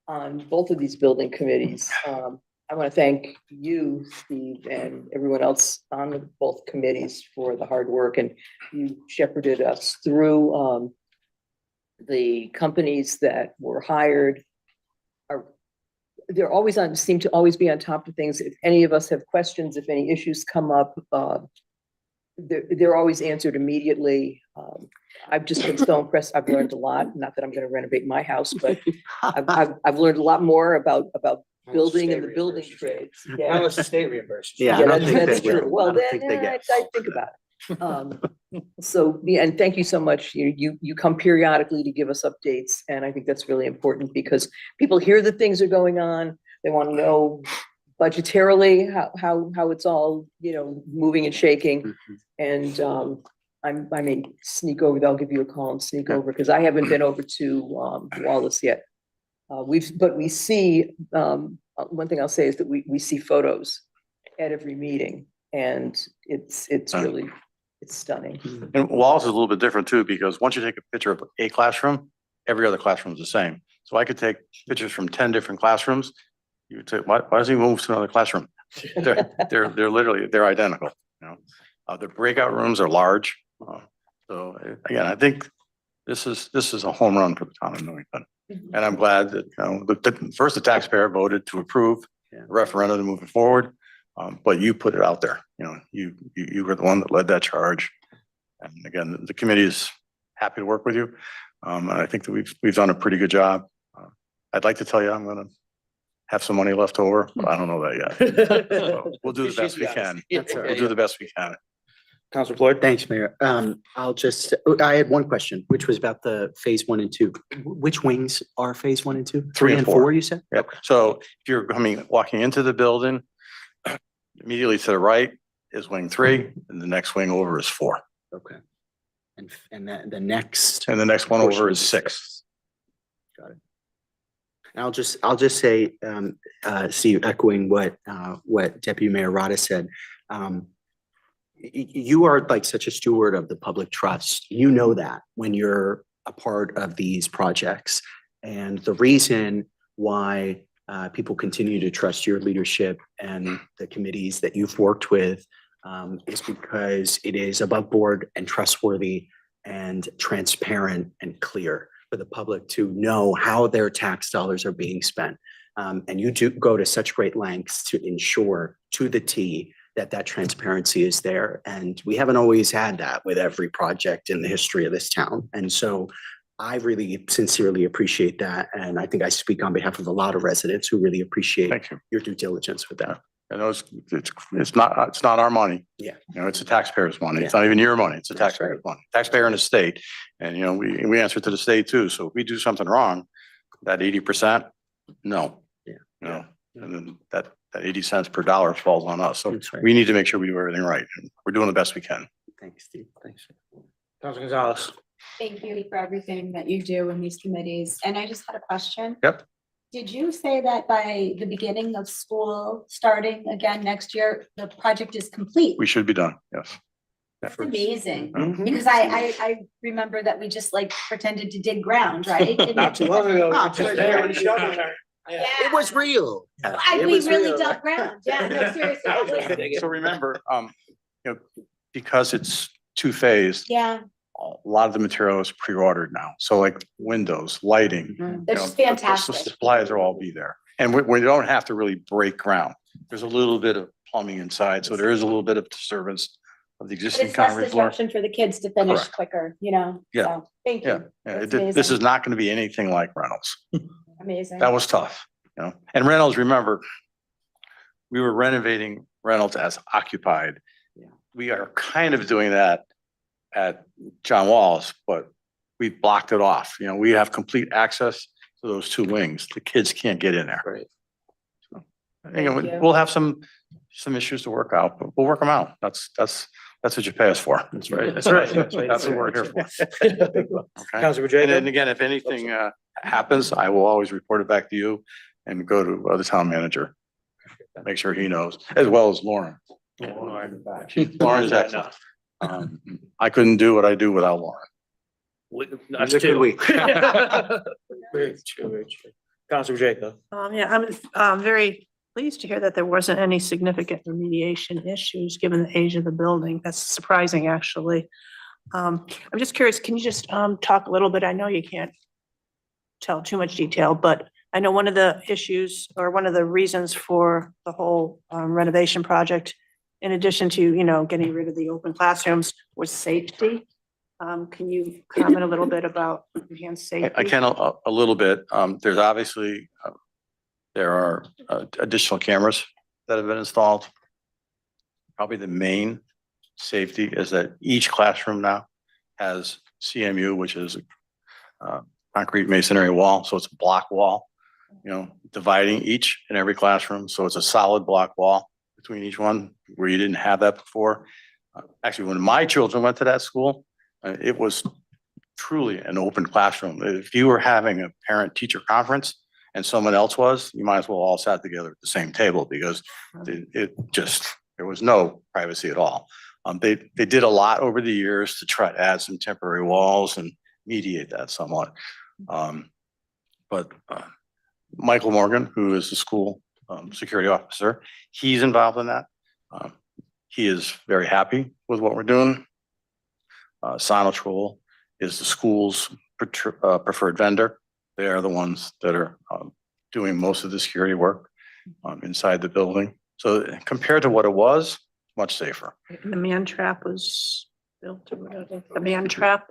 on both of these building committees, I want to thank you, Steve, and everyone else on both committees for the hard work, and you shepherded us through the companies that were hired. They're always seem to always be on top of things. If any of us have questions, if any issues come up, they're always answered immediately. I've just been so impressed. I've learned a lot. Not that I'm going to renovate my house, but I've learned a lot more about building and the building trades. How much the state reimburses? Yeah, I don't think that's they will. true. Well, I don't then think they get I think about it. So, yeah, and thank you so much. You come periodically to give us updates, and I think that's really important because people hear that things are going on. They want to know budgetarily how it's all, you know, moving and shaking. And I may sneak over. I'll give you a call and sneak over because I haven't been over to Wallace yet. But we see one thing I'll say is that we see photos at every meeting, and it's really. It's stunning. And Wallace is a little bit different too, because once you take a picture of a classroom, every other classroom is the same. So I could take pictures from 10 different classrooms. You would say, why does he move to another classroom? They're literally, they're identical, you know. The breakout rooms are large. So again, I think this is a home run for the town of Newington. And I'm glad that, you know, first the taxpayer voted to approve the referendum moving forward. But you put it out there, you know, you were the one that led that charge. And again, the committee is happy to work with you. And I think that we've done a pretty good job. I'd like to tell you I'm gonna have some money left over, but I don't know that yet. So we'll do the best we can. We'll do the best we can. Councilor Floyd? Thanks, Mayor. I had one question, which was about the phase 1 and 2. Which wings are phase 1 and 2? 3 and 4, you said? Yep. So if you're walking into the building, immediately to the right is wing 3, and the next wing over is 4. Okay. And the next. And the next one portion over is 6. Got it. And I'll just say, Steve, echoing what Deputy Mayor Rada said, you are like such a steward of the public trust. You know that when you're a part of these projects. And the reason why people continue to trust your leadership and the committees that you've worked with is because it is above board and trustworthy and transparent and clear for the public to know how their tax dollars are being spent. And you do go to such great lengths to ensure to the T that transparency is there. And we haven't always had that with every project in the history of this town. And so I really sincerely appreciate that. And I think I speak on behalf of a lot of residents who really appreciate Thank you. your due diligence with that. I know it's not our money. Yeah. You know, it's the taxpayer's money. It's Yeah. not even your money. It's the That's taxpayer's right. money. Taxpayer and the state. And, you know, we answer to the state too. So if we do something wrong, that 80%, no. Yeah. You know, and then that 80 cents per dollar falls on us. So That's right. we need to make sure we do everything right. And we're doing the best we can. Thanks, Steve. Thanks. Councilor Gonzalez? Thank you for everything that you do in these committees. And I just had a question. Yep. Did you say that by the beginning of school, starting again next year, the project is complete? We should be done. Yes. That's amazing. Mhm. Because I remember that we just like pretended to dig ground, right? Not too long ago. Oh, we just there with a shovel. Yeah. It was real. We really dug ground. Yeah, no, seriously. So remember, you know, because it's two-phased, Yeah, a lot of the material is pre-ordered now. So like windows, lighting. you that's know, the fantastic. supplies will all be there. And we don't have to really break ground. There's a little bit of plumbing inside, so there is a little bit of disturbance of the But existing it's less concrete floor. disruption for the kids to finish Correct. quicker, you know? Yeah. So, thank Yeah, you. yeah. That's This amazing. is not going to be anything like Reynolds. Amazing. That was tough, you know? And Reynolds, remember, we were renovating Reynolds as occupied. We are kind of doing that at John Walls, but we blocked it off. You know, we have complete access to those 2 wings. The kids can't get in there. Right. So, Thank you. we'll have some issues to work out, but we'll work them out. That's what you pay us for. That's right. That's right. That's what we're here for. Okay? Councilor And then Jacob? again, if anything happens, I will always report it back to you and go to the town manager. Make sure he knows, as well as Lauren. Lauren is excellent. I couldn't do what I do without Lauren. That's It's a good two. week. Councilor Jacob? Yeah, I'm very pleased to hear that there wasn't any significant remediation issues, given the age of the building. That's surprising, actually. I'm just curious, can you just talk a little bit? I know you can't tell too much detail, but I know one of the issues or one of the reasons for the whole renovation project, in addition to, you know, getting rid of the open classrooms, was safety. Can you comment a little bit about enhanced safety? I can a little bit. There's obviously, there are additional cameras that have been installed. Probably the main safety is that each classroom now has CMU, which is concrete masonry wall. So it's a block wall, you know, dividing each and every classroom. So it's a solid block wall between each one, where you didn't have that before. Actually, when my children went to that school, it was truly an open classroom. If you were having a parent-teacher conference and someone else was, you might as well all sat together at the same table, because there was no privacy at all. They did a lot over the years to try to add some temporary walls and mediate that somewhat. But Michael Morgan, who is the school security officer. He's involved in that. He is very happy with what we're doing. Sonatrol is the school's preferred vendor. They are the ones that are doing most of the security work inside the building. So compared to what it was, much safer. And the man trap was built or whatever. The man trap,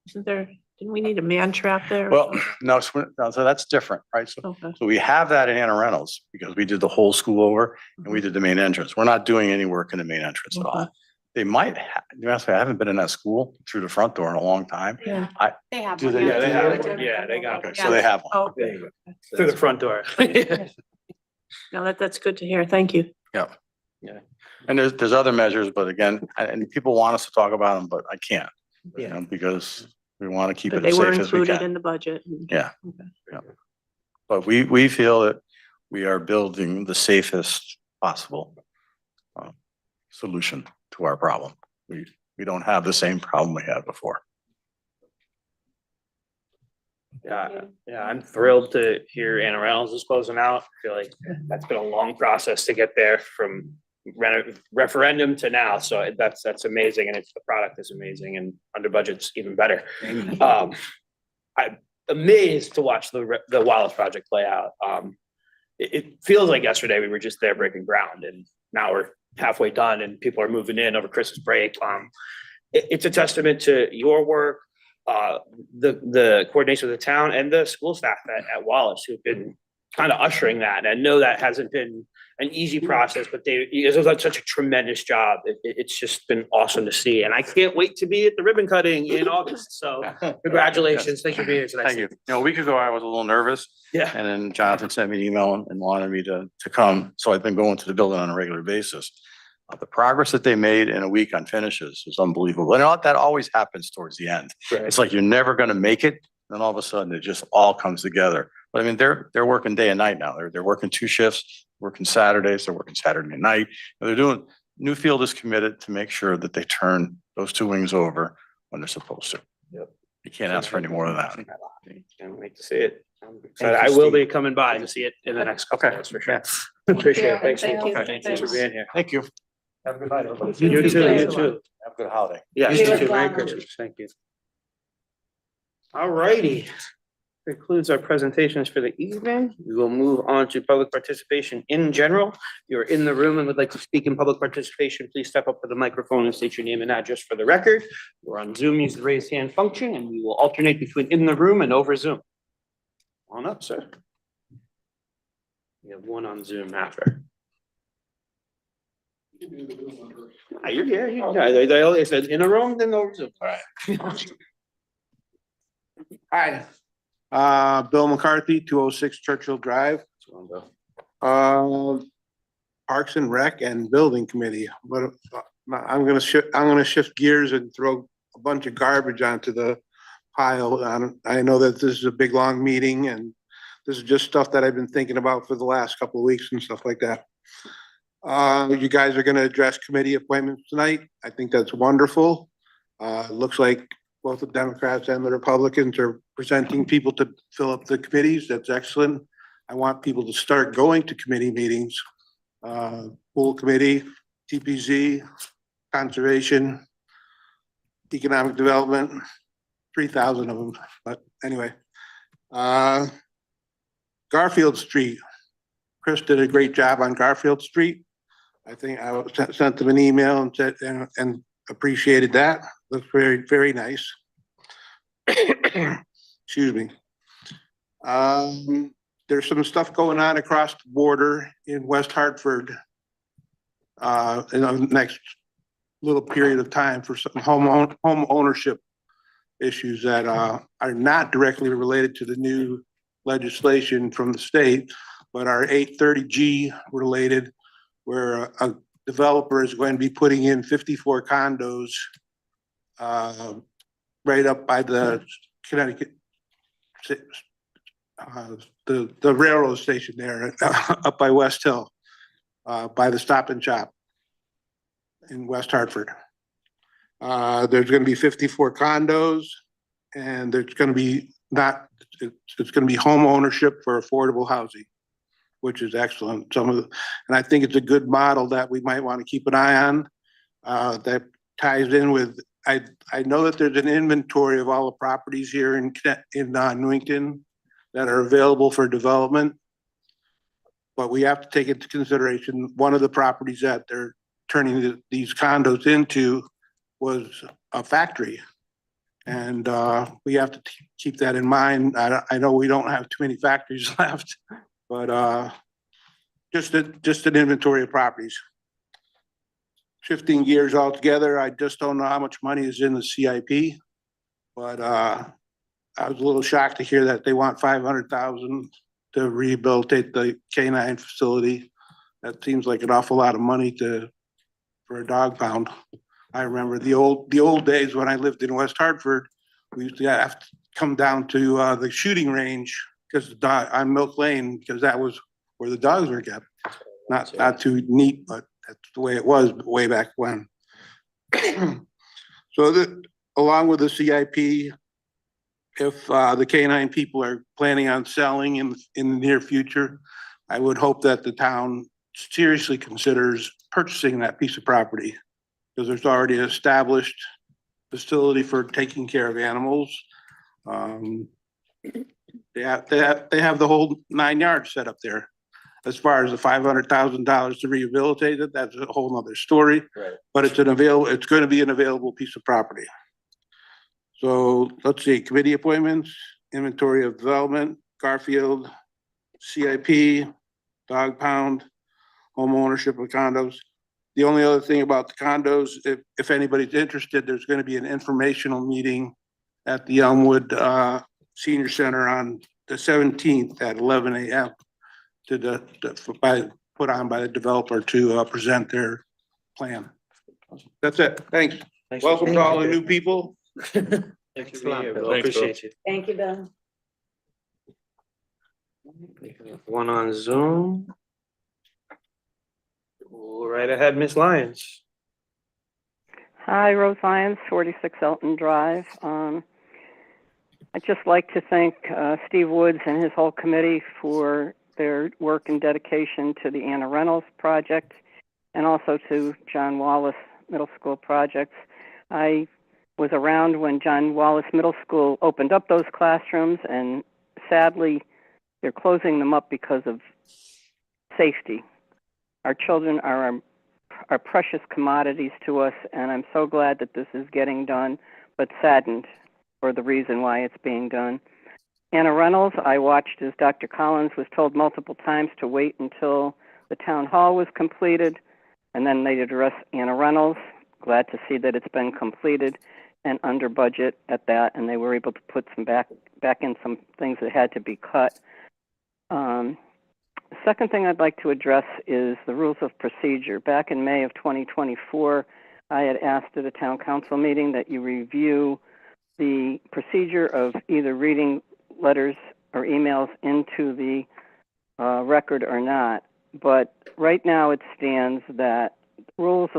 isn't there, didn't we need a man trap there? Well, no, so that's different, right? Okay. So we have that in Anna Reynolds because we did the whole school over and we did the main entrance. We're not doing any work in the main entrance at all. Okay. They might, I haven't been in that school through the front door in a long time. Yeah. They have. Do one, they? Yeah, they have, Yeah. yeah, they got Okay, it. so they have one. Oh, There you go. Through the front door. no, that's good to hear. Thank you. Yeah. Yeah. And there's other measures, but again, and people want us to talk about them, but I can't. You know, because we want to keep But it as they were safe as we included can. in the budget. Yeah. Okay. But we feel that we are building the safest possible solution to our problem. We don't have the same problem we had before. Yeah, I'm thrilled to hear Anna Reynolds is closing out. I feel like that's been a long process to get there from referendum to now. So that's amazing. And the product is amazing and under budget's even better. I'm amazed to watch the Wallace project play out. It feels like yesterday we were just there breaking ground and now we're halfway done and people are moving in over Christmas break. It's a testament to your work, the coordination of the town and the school staff at Wallace who've been kind of ushering that. And I know that hasn't been an easy process, but it was like such a tremendous job. It's just been awesome to see. And I can't wait to be at the ribbon cutting in August. So congratulations. Thanks for being here tonight. Thank you. You know, a week ago, I was a little nervous. Yeah. And then Jonathan sent me an email and wanted me to come. So I've been going to the building on a regular basis. The progress that they made in a week on finishes is unbelievable. And that always happens towards the end. Right. It's like you're never going to make it. Then all of a sudden it just all comes together. But I mean, they're working day and night now. They're working 2 shifts, working Saturdays, they're working Saturday night. And they're doing, Newfield is committed to make sure that they turn those 2 wings over when they're supposed to. Yep. You can't ask for any more than that. Can't wait to see it. I'm excited. I will be coming by to see it in the next couple of days for sure. Appreciate it. Thanks. Thank you. Thanks for being here. Thank you. Have a good night. You too, you too. Have a good holiday. Yeah, You you as too. Merry well. Christmas. Thank you. All righty. Concludes our presentations for the evening. We will move on to public participation in general. If you're in the room and would like to speak in public participation, please step up to the microphone and state your name and address for the record. We're on Zoom, use the raise hand function, and we will alternate between in the room and over Zoom. On up, sir. We have one on Zoom after. You're here. They always said in a room, then over Zoom. All right. Hi, Bill McCarthy, 206 Churchill Drive. Parks and Rec and Building Committee, but I'm gonna shift gears and throw a bunch of garbage onto the pile. I know that this is a big, long meeting and this is just stuff that I've been thinking about for the last couple of weeks and stuff like that. You guys are gonna address committee appointments tonight. I think that's wonderful. Looks like both the Democrats and the Republicans are presenting people to fill up the committees. That's excellent. I want people to start going to committee meetings. Pool Committee, TPZ, Conservation, Economic Development, 3,000 of them, but anyway. Garfield Street. Chris did a great job on Garfield Street. I think I sent them an email and said, and appreciated that. Looks very, very nice. Excuse me. There's some stuff going on across the border in West Hartford in the next little period of time for some home ownership issues that are not directly related to the new legislation from the state, but are 830G related, where a developer is going to be putting in 54 condos right up by the Connecticut, the railroad station there, up by West Hill, by the Stop and Shop in West Hartford. There's going to be 54 condos, and there's going to be it's going to be home ownership for affordable housing. which is excellent. And I think it's a good model that we might want to keep an eye on. That ties in with, I know that there's an inventory of all the properties here in Newington that are available for development. But we have to take into consideration, one of the properties that they're turning these condos into was a factory. And we have to keep that in mind. I know we don't have too many factories left, but just an inventory of properties. Shifting gears altogether, I just don't know how much money is in the CIP, but I was a little shocked to hear that they want 500,000 to rehabilitate the canine facility. That seems like an awful lot of money for a dog pound. I remember the old days when I lived in West Hartford. We used to have to come down to the shooting range because on Milk Lane, because that was where the dogs were kept. Not too neat, but that's the way it was way back when. So along with the CIP, if the canine people are planning on selling in the near future, I would hope that the town seriously considers purchasing that piece of property, because there's already an established facility for taking care of animals. They have the whole 9 yards set up there. As far as the $500,000 to rehabilitate it, that's a whole nother story. Right. But it's going to be an available piece of property. So let's see, committee appointments, inventory of development, Garfield, CIP, dog pound, home ownership of condos. The only other thing about the condos, if anybody's interested, there's going to be an informational meeting at the Elmwood Senior Center on the 17th at 11 a.m. put on by the developer to present their plan. That's it. Thanks. Welcome to all the new people. Thanks for being here, Bill. Thanks, Bill. Appreciate you. Thank you, Bill. One on Zoom. Right ahead, Miss Lyons. Hi, Rose Lyons, 46 Elton Drive. I'd just like to thank Steve Woods and his whole committee for their work and dedication to the Anna Reynolds project, and also to John Wallace Middle School projects. I was around when John Wallace Middle School opened up those classrooms, and sadly, they're closing them up because of safety. Our children are our precious commodities to us, and I'm so glad that this is getting done, but saddened for the reason why it's being done. Anna Reynolds, I watched as Dr. Collins was told multiple times to wait until the town hall was completed, and then they'd address Anna Reynolds. Glad to see that it's been completed and under budget at that, and they were able to put some back in some things that had to be cut. The second thing I'd like to address is the rules of procedure. Back in May of 2024, I had asked at a town council meeting that you review the procedure of either reading letters or emails into the record or not. But right now it stands that the rules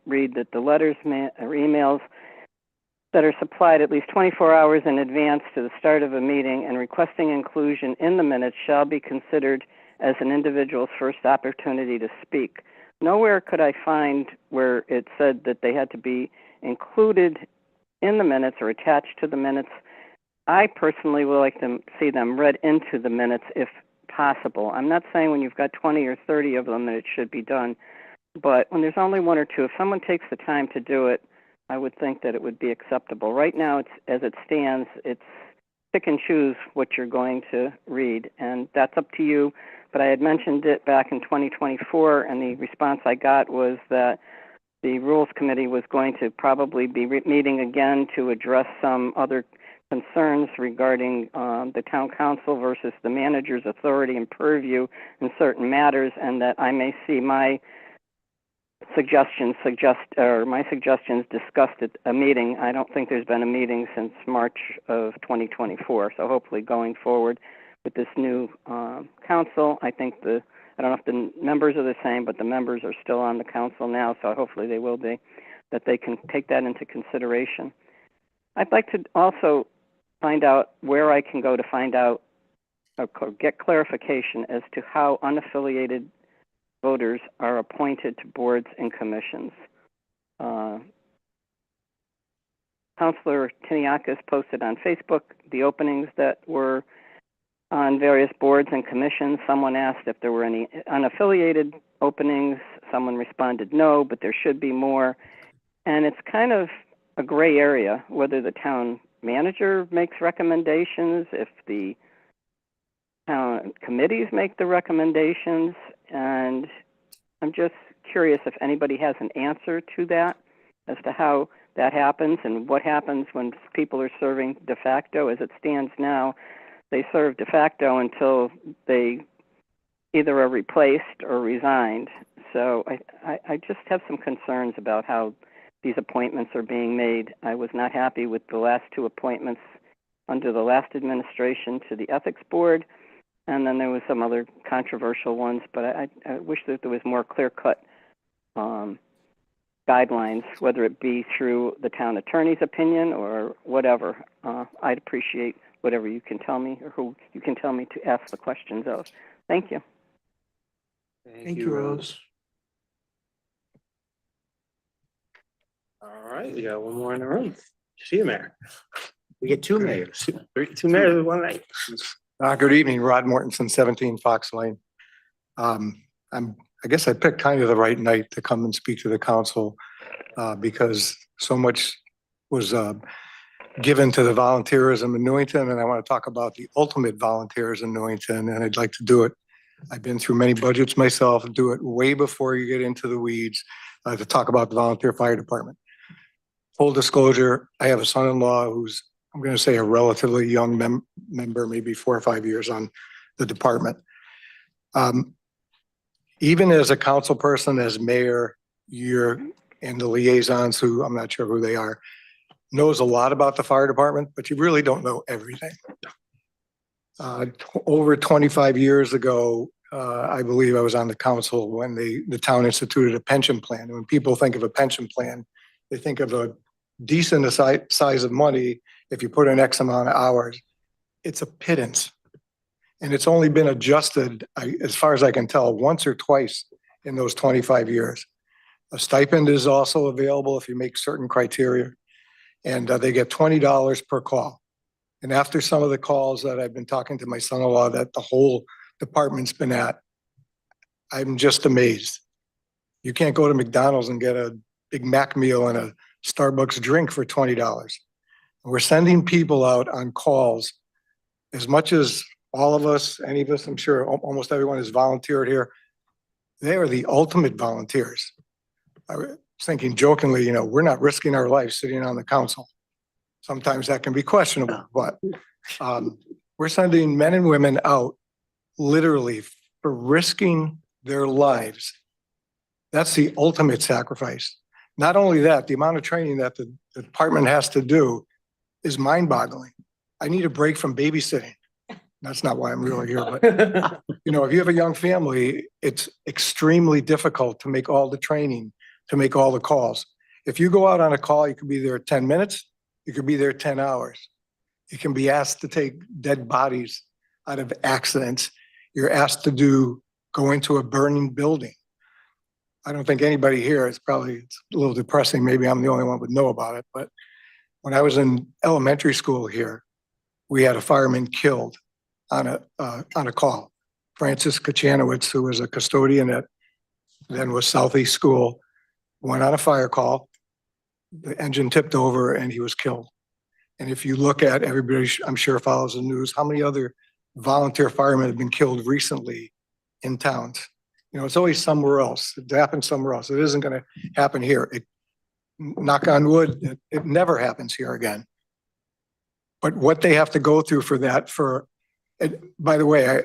read that the letters or emails that are supplied at least 24 hours in advance to the start of a meeting and requesting inclusion in the minutes shall be considered as an individual's first opportunity to speak. Nowhere could I find where it said that they had to be included in the minutes or attached to the minutes. I personally would like to see them read into the minutes if possible. I'm not saying when you've got 20 or 30 of them that it should be done, but when there's only one or two, if someone takes the time to do it, I would think that it would be acceptable. Right now, as it stands, it's pick and choose what you're going to read, and that's up to you. But I had mentioned it back in 2024, and the response I got was that the Rules Committee was going to probably be meeting again to address some other concerns regarding the town council versus the manager's authority and purview in certain matters, and that I may see my suggestions discussed at a meeting. I don't think there's been a meeting since March of 2024. So hopefully going forward with this new council, I think I don't know if the members are the same, but the members are still on the council now, so hopefully they will be, that they can take that into consideration. I'd like to also find out where I can go to find out get clarification as to how unaffiliated voters are appointed to boards and commissions. Councilor Tiniakis posted on Facebook the openings that were on various boards and commissions. Someone asked if there were any unaffiliated openings. Someone responded no, but there should be more. And it's kind of a gray area whether the town manager makes recommendations, if the town committees make the recommendations. And I'm just curious if anybody has an answer to that as to how that happens and what happens when people are serving de facto. As it stands now, they serve de facto until they either are replaced or resigned. So I just have some concerns about how these appointments are being made. I was not happy with the last two appointments under the last administration to the Ethics Board, and then there was some other controversial ones, but I wish that there was more clear-cut guidelines, whether it be through the town attorney's opinion or whatever. I'd appreciate whatever you can tell me or who you can tell me to ask the questions of. Thank you. Thank you, Rose. All right, we got one more in the room. See you, Mayor. We get two mayors. Two mayors in one night. Good evening, Rod Mortensen, 17 Fox Lane. I guess I picked kind of the right night to come and speak to the council because so much was given to the volunteerism in Newington, and I want to talk about the ultimate volunteers in Newington, and I'd like to do it. I've been through many budgets myself, do it way before you get into the weeds to talk about the volunteer fire department. Full disclosure, I have a son-in-law who's, I'm going to say, a relatively young member, maybe 4 or 5 years on the department. Even as a council person, as mayor, you're and the liaisons, who I'm not sure who they are, knows a lot about the fire department, but you really don't know everything. Over 25 years ago, I believe I was on the council when the town instituted a pension plan. When people think of a pension plan, they think of a decent size of money. If you put in X amount of hours, it's a pittance. And it's only been adjusted, as far as I can tell, once or twice in those 25 years. A stipend is also available if you make certain criteria, and they get $20 per call. And after some of the calls that I've been talking to my son-in-law that the whole department's been at, I'm just amazed. You can't go to McDonald's and get a Big Mac meal and a Starbucks drink for $20. We're sending people out on calls. As much as all of us, any of us, I'm sure almost everyone has volunteered here. They are the ultimate volunteers. I was thinking jokingly, we're not risking our lives sitting on the council. Sometimes that can be questionable, but we're sending men and women out literally for risking their lives. That's the ultimate sacrifice. Not only that, the amount of training that the department has to do is mind-boggling. I need a break from babysitting. That's not why I'm really here, but if you have a young family, it's extremely difficult to make all the training, to make all the calls. If you go out on a call, you could be there 10 minutes, you could be there 10 hours. You can be asked to take dead bodies out of accidents. You're asked to go into a burning building. I don't think anybody here, it's a little depressing. Maybe I'm the only one who would know about it. But when I was in elementary school here, we had a fireman killed on a call. Francis Kachanowicz, who was a custodian at then was Southeast School, went on a fire call. The engine tipped over and he was killed. And if you look at everybody, I'm sure follows the news, how many other volunteer firemen have been killed recently in towns? It's always somewhere else. It happens somewhere else. It isn't going to happen here. Knock on wood, it never happens here again. But what they have to go through for that, by the way,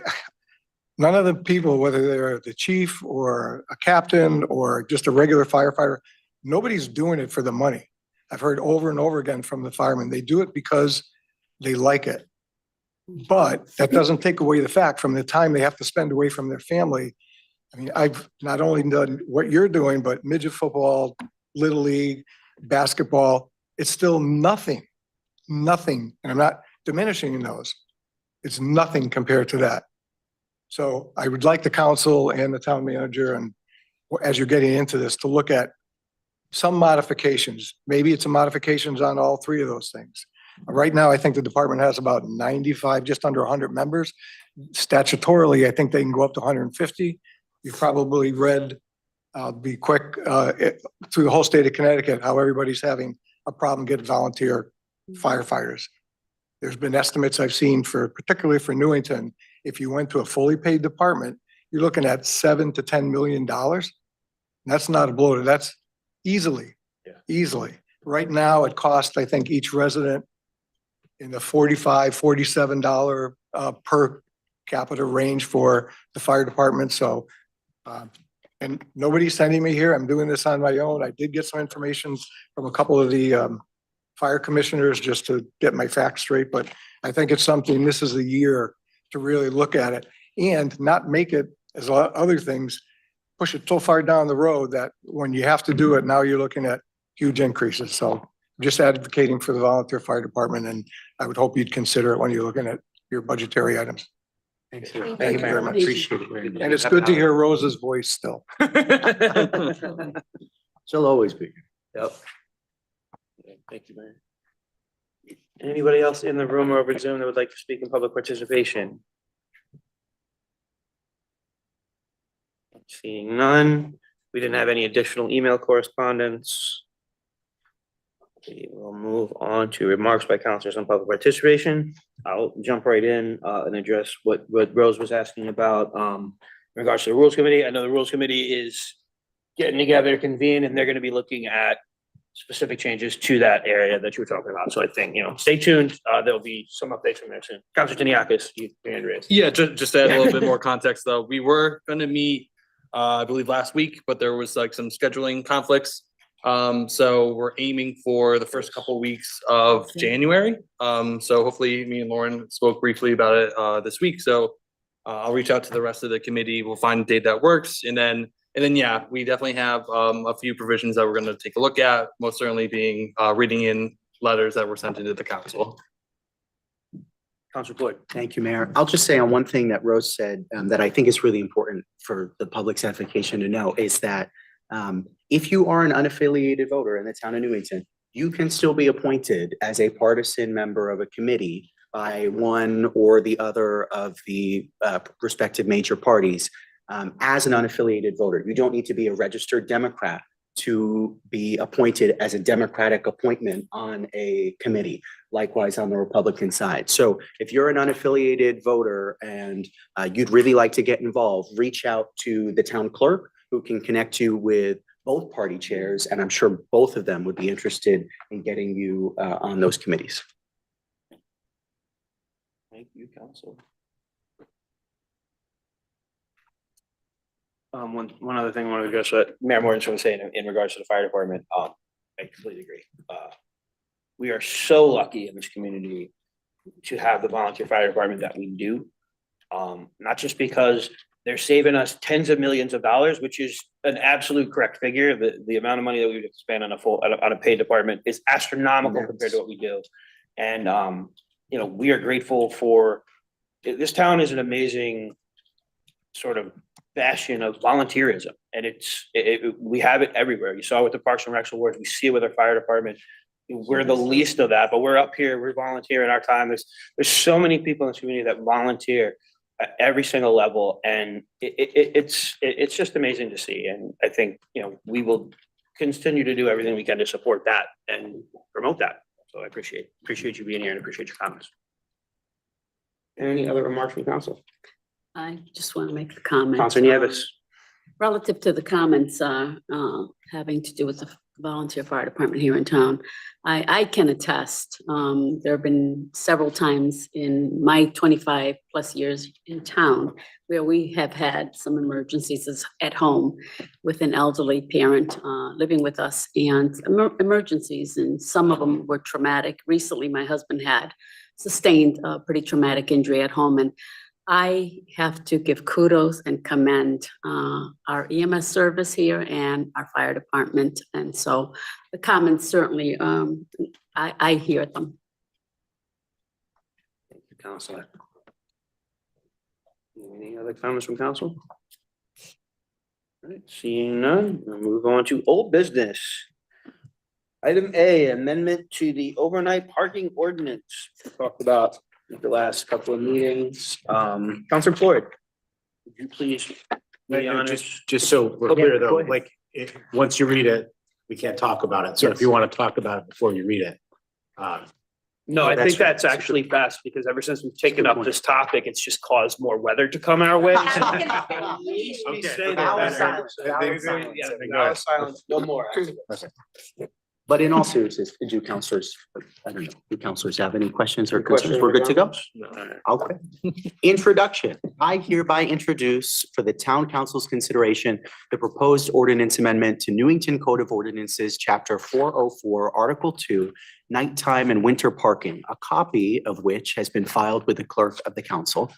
none of the people, whether they're the chief or a captain or just a regular firefighter, nobody's doing it for the money. I've heard over and over again from the firemen, they do it because they like it. But that doesn't take away the fact from the time they have to spend away from their family. I mean, I've not only done what you're doing, but midget football, little league, basketball, it's still nothing. And I'm not diminishing those. It's nothing compared to that. So I would like the council and the town manager, and as you're getting into this, to look at some modifications. Maybe it's a modifications on all three of those things. Right now, I think the department has about 95, just under 100 members. Statutorily, I think they can go up to 150. You've probably read, be quick, through the whole state of Connecticut, how everybody's having a problem getting volunteer firefighters. There's been estimates I've seen for, particularly for Newington, if you went to a fully paid department, you're looking at $7 to $10 million. That's not a bloated, that's easily. Right now, it costs, I think, each resident in the $45, $47 per capita range for the fire department. So, and nobody's sending me here. I'm doing this on my own. I did get some information from a couple of the fire commissioners just to get my facts straight, but I think it's something, this is the year to really look at it and not make it, as a lot of other things, push it so far down the road that when you have to do it, now you're looking at huge increases. So just advocating for the volunteer fire department, and I would hope you'd consider it when you're looking at your budgetary items. Thank you very much. Appreciate it. And it's good to hear Rose's voice still. She'll always be. Yep. Thank you, man. Anybody else in the room or over Zoom that would like to speak in public participation? Seeing none, we didn't have any additional email correspondence. Okay, we'll move on to remarks by councilors on public participation. I'll jump right in and address what Rose was asking about in regards to the rules committee. I know the rules committee is getting together to convene, and they're going to be looking at specific changes to that area that you were talking about. So I think, stay tuned. There'll be some updates from there soon. Councilor Tiniakis, you hand raised. Yeah, just to add a little bit more context though, we were gonna meet, I believe last week, but there was like some scheduling conflicts. So we're aiming for the first couple weeks of January. So hopefully me and Lauren spoke briefly about it this week. So I'll reach out to the rest of the committee. We'll find a date that works. And then, yeah, we definitely have a few provisions that we're going to take a look at, most certainly being reading in letters that were sent into the council. Councilor Floyd. Thank you, Mayor. I'll just say on one thing that Rose said that I think is really important for the public's edification to know is that if you are an unaffiliated voter in the town of Newington, you can still be appointed as a partisan member of a committee by one or the other of the respective major parties as an unaffiliated voter. You don't need to be a registered Democrat to be appointed as a Democratic appointment on a committee, likewise on the Republican side. So if you're an unaffiliated voter and you'd really like to get involved, reach out to the town clerk who can connect you with both party chairs, and I'm sure both of them would be interested in getting you on those committees. Thank you, Council. One other thing I want to address what Mayor Morgan's was saying in regards to the fire department. I completely agree. We are so lucky in this community to have the volunteer fire department that we do. Not just because they're saving us tens of millions of dollars, which is an absolute correct figure. The amount of money that we would spend on a paid department is astronomical compared to what we do. And we are grateful for this town is an amazing sort of bastion of volunteerism, and we have it everywhere. You saw it with the Parks and Rec awards. We see it with our fire department. We're the least of that, but we're up here. We're volunteering our time. There's so many people in this community that volunteer at every single level, and it's just amazing to see. And I think we will continue to do everything we can to support that and promote that. So I appreciate you being here and appreciate your comments. Any other remarks from council? I just want to make a comment. Councilor Nieves. Relative to the comments having to do with the volunteer fire department here in town, I can attest. There have been several times in my 25 plus years in town where we have had some emergencies at home with an elderly parent living with us, and emergencies, and some of them were traumatic. Recently, my husband had sustained a pretty traumatic injury at home, and I have to give kudos and commend our EMS service here and our fire department. And so the comments certainly, I hear them. Thank you, Councilor. other comments from council? All right, seeing none, we'll move on to old business. Item A, amendment to the overnight parking ordinance. We talked about at the last couple of meetings. Counselor Floyd, would you please? be honest? Just so we're Okay, clear go though, ahead. like, once you read it, we can't talk about it. So if Yes. you want to talk about it before you read it. No, I think That's- that's actually fast because ever since we've taken up this topic, it's just caused more weather to come our way. At least we say that Hour better. silence, I hour think- silence. yeah, Go hour ahead. silence, no more. But in all seriousness, do counselors, I don't know, do counselors have any questions or Any questions concerns? We're good to go? No, all right. Okay. Introduction. I hereby introduce for the town council's consideration, the proposed ordinance amendment to Newington Code of Ordinances, Chapter 404, Article 2, nighttime and winter parking, a copy of which has been filed with the clerk of the council.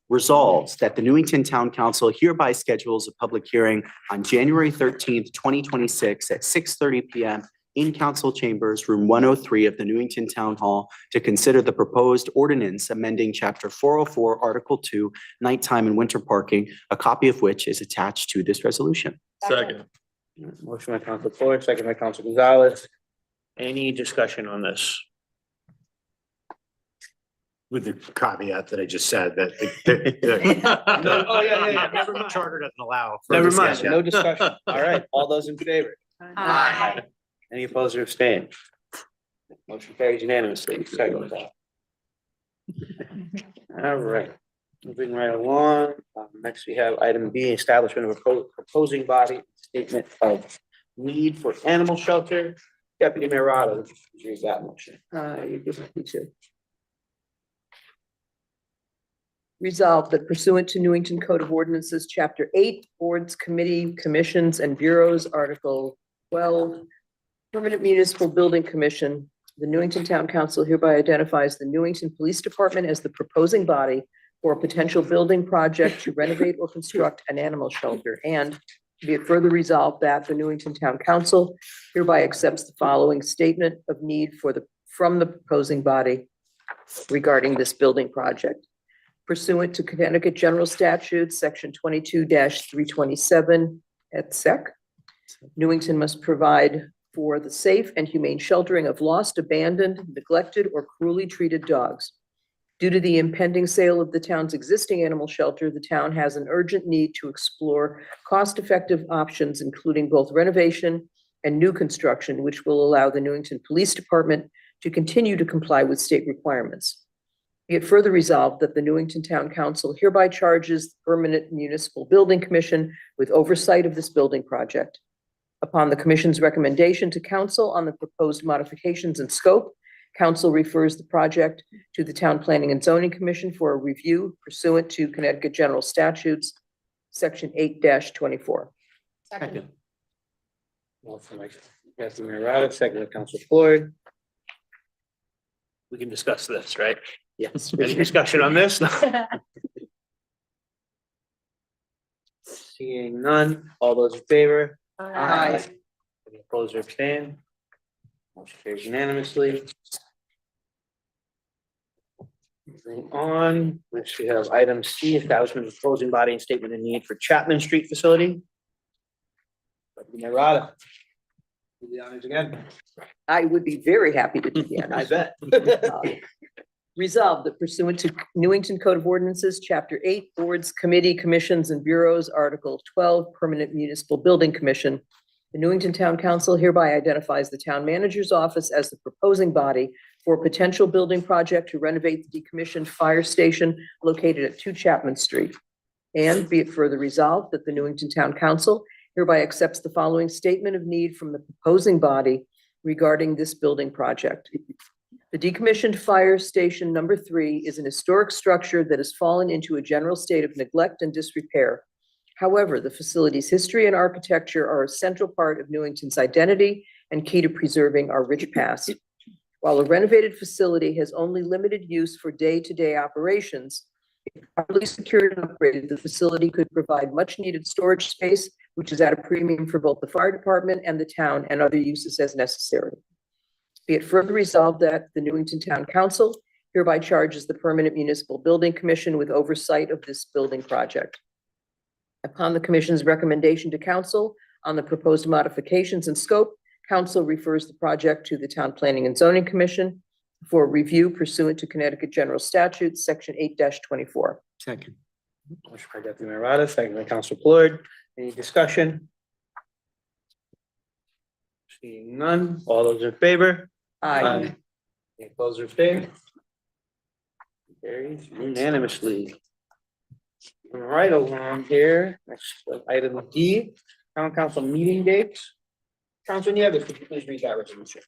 Resolves that the Newington Town Council hereby schedules a public hearing on January 13th, 2026 at 6:30 PM in council chambers, room 103 of the Newington Town Hall, to consider the proposed ordinance amending Chapter 404, Article 2, nighttime and winter parking, a copy of which is attached to this resolution. Second. Motion by Counselor Floyd, second by Counselor Gonzalez. Any discussion on this? With the caveat that I just said that. Oh, yeah, never mind. Charter doesn't allow. further Never mind, discussion. no discussion. All right, all those in favor? Aye. Any opposed or abstained? Motion carries unanimously. Sorry about that. All right, moving right along. Next we have item B, establishment of a proposing body statement of need for animal shelter. Deputy Mayor Rada, would you read that motion? You give me two. Resolved that pursuant to Newington Code of Ordinances, Chapter 8, Boards, Committee, Commissions, and Bureaus, Article 12, Permanent Municipal Building Commission, the Newington Town Council hereby identifies the Newington Police Department as the proposing body for a potential building project to renovate or construct an animal shelter. And be it further resolved that the Newington Town Council hereby accepts the following statement of need from the proposing body regarding this building project. Pursuant to Connecticut General Statutes, Section 22-327 et sec. Newington must provide for the safe and humane sheltering of lost, abandoned, neglected, or cruelly treated dogs. Due to the impending sale of the town's existing animal shelter, the town has an urgent need to explore cost-effective options, including both renovation and new construction, which will allow the Newington Police Department to continue to comply with state requirements. Be it further resolved that the Newington Town Council hereby charges the Permanent Municipal Building Commission with oversight of this building project. Upon the commission's recommendation to council on the proposed modifications and scope, council refers the project to the Town Planning and Zoning Commission for a review pursuant to Connecticut General Statutes, Section 8-24. Second. Motion by Deputy Mayor Rada, second by Counselor Floyd. We can discuss this, right? Yes. Any discussion on this? Seeing none, all those in favor? Aye. Any opposed or abstained? Motion carries unanimously. Moving on, next we have item C, establishment of proposing body and statement of need for Chapman Street facility. Deputy Mayor Rada. Do the honors again. I would be very happy to do the honors. I bet. Resolved that pursuant to Newington Code of Ordinances, Chapter 8, Boards, Committee, Commissions, and Bureaus, Article 12, Permanent Municipal Building Commission, the Newington Town Council hereby identifies the town manager's office as the proposing body for a potential building project to renovate the decommissioned fire station located at 2 Chapman Street. And be it further resolved that the Newington Town Council hereby accepts the following statement of need from the proposing body regarding this building project. The decommissioned fire station number 3 is an historic structure that has fallen into a general state of neglect and disrepair. However, the facility's history and architecture are a central part of Newington's identity and key to preserving our rich past. While a renovated facility has only limited use for day-to-day operations, if properly secured and upgraded, the facility could provide much-needed storage space, which is at a premium for both the fire department and the town, and other uses as necessary. Be it further resolved that the Newington Town Council hereby charges the Permanent Municipal Building Commission with oversight of this building project. Upon the commission's recommendation to council on the proposed modifications and scope, council refers the project to the Town Planning and Zoning Commission for review pursuant to Connecticut General Statutes, Section 8-24. Second. Motion by Deputy Mayor Rada, second by Council Floyd. Any discussion? Seeing none, all those in favor? Aye. Any opposed or abstained? Carries unanimously. All right, along here, next item D, town council meeting dates. Council Nieves, could you please read that resolution?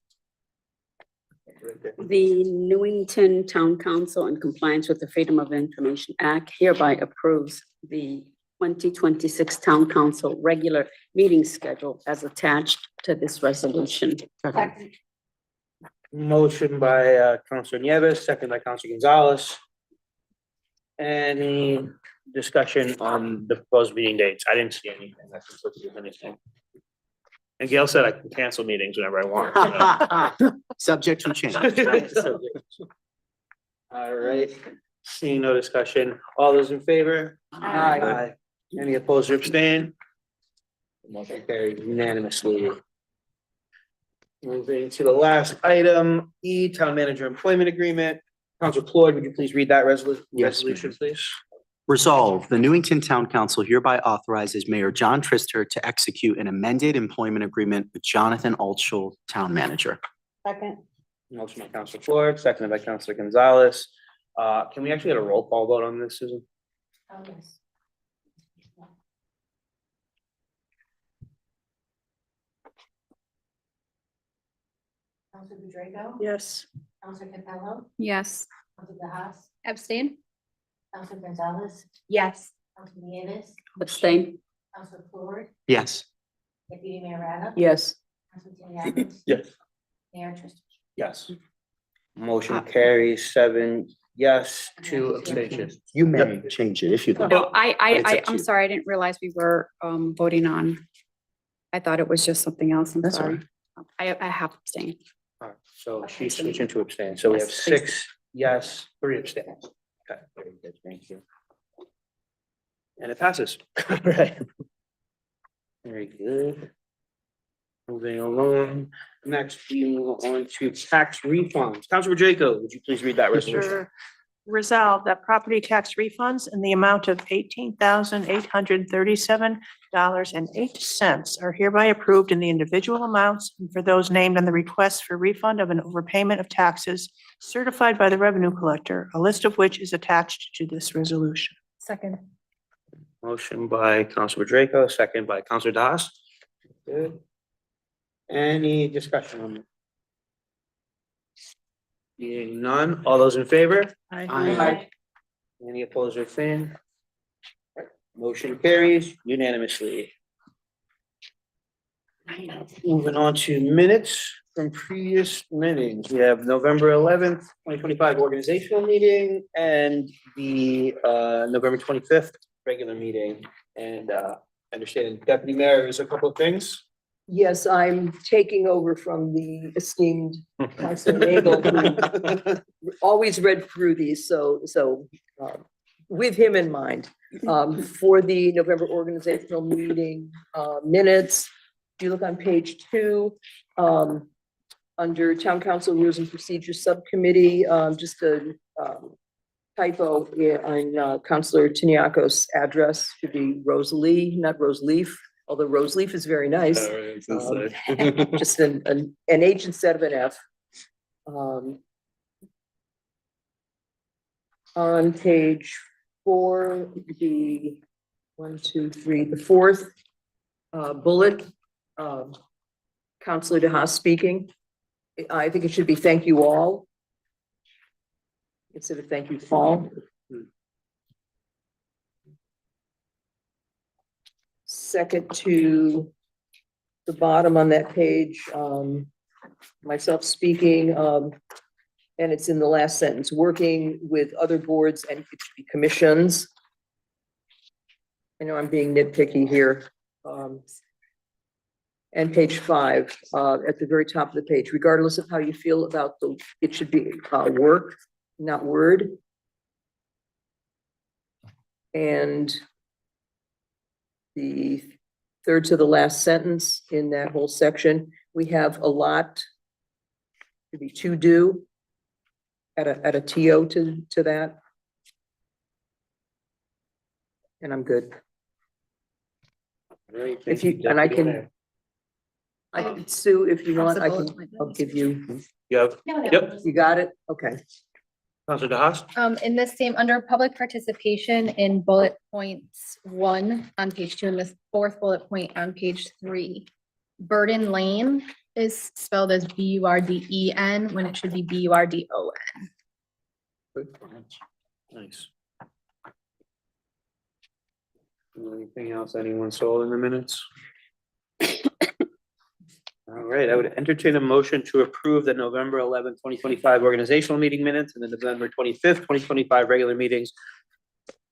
The Newington Town Council, in compliance with the Freedom of Information Act, hereby approves the 2026 Town Council regular meeting schedule as attached to this resolution. Second. Motion by Councilor Nieves, second by Councilor Gonzalez. Any discussion on the proposed meeting dates? I didn't see anything. I conflicted with anything. And Gail said I can cancel meetings whenever I want. So. Subject to change. All right, seeing no discussion, all those in favor? Aye. Any opposed or abstained? Motion carried unanimously. Moving to the last item, E, Town Manager Employment Agreement. Council Floyd, would you please read that resolution, please? Resolve, the Newington Town Council hereby authorizes Mayor John Trister to execute an amended employment agreement with Jonathan Altschul, Town Manager. Second. Motion by Council Floyd, seconded by Councilor Gonzalez. Can we actually get a roll call vote on this, Susan? Oh, yes. Councilor Drago. Yes. Councilor Capello. Yes. Councilor Haas. Abstain? Councilor Gonzalez. Yes. Councilor Nieves. Abstain? Councilor Floyd. Yes. Deputy Mayor Rada. Yes. Councilor Nieves. Yes. Mayor Trista. Yes. Motion carries 7 yes, 2 abstentions. You may change it if you'd like. No, It's up to I'm you. sorry, I didn't realize we were voting on. I thought it was just something else. I'm That's all sorry. I have abstained. Alright, so she's switching to abstain, so we have Yes, please. 6 yes, 3 abstains. Okay, very good, thank you. And it passes. Right. Very good. Moving along, next we move on to tax refunds. Councilor Draco, would you please read that resolution? Sure. Resolved that property tax refunds in the amount of $18,837.08 are hereby approved in the individual amounts and for those named on the request for refund of an overpayment of taxes certified by the revenue collector, a list of which is attached to this resolution. Second. Motion by Councilor Draco, second by Councilor Das. Good. Any discussion on it? Being none, all those in favor? Aye. Any opposed or abstained? Motion carries unanimously. Moving on to minutes from previous meetings. We have November 11th, 2025 organizational meeting and the November 25th regular meeting. And understanding Deputy Mayor, there's a couple of things. Yes, I'm taking over from the esteemed Councilor Nagel, who always read through these, so with him in mind. For the November organizational meeting minutes, if you look on page 2, under Town Council Rules and Procedures Subcommittee, just a typo on Councilor Tiniako's address, should be Rosalie, not Roseleaf, although Roseleaf is very nice. Just an H instead of an F. On page 4, the 1, 2, 3, the 4th bullet, Councilor DeHaas speaking. I think it should be thank you all instead of thank you all. Second to the bottom on that page, myself speaking, and it's in the last sentence, working with other boards and it should be commissions. I know I'm being nitpicky here. And page 5, at the very top of the page, regardless of how you feel about it should be work not word. And the third to the last sentence in that whole section, we have a lot to be to do. Add a TO to that. And I'm good. If you, and I can, Sue, if you want, I'll give you, Yep. you got it? Okay. Counselor DeHaas? In this same, under public participation in bullet points 1 on page 2 and the 4th bullet point on page 3. Burden Lane is spelled as BURDEN when it should be BURDON. Nice. Anything else anyone saw in the minutes? All right, I would entertain a motion to approve the November 11th, 2025 organizational meeting minutes and the November 25th, 2025 regular meetings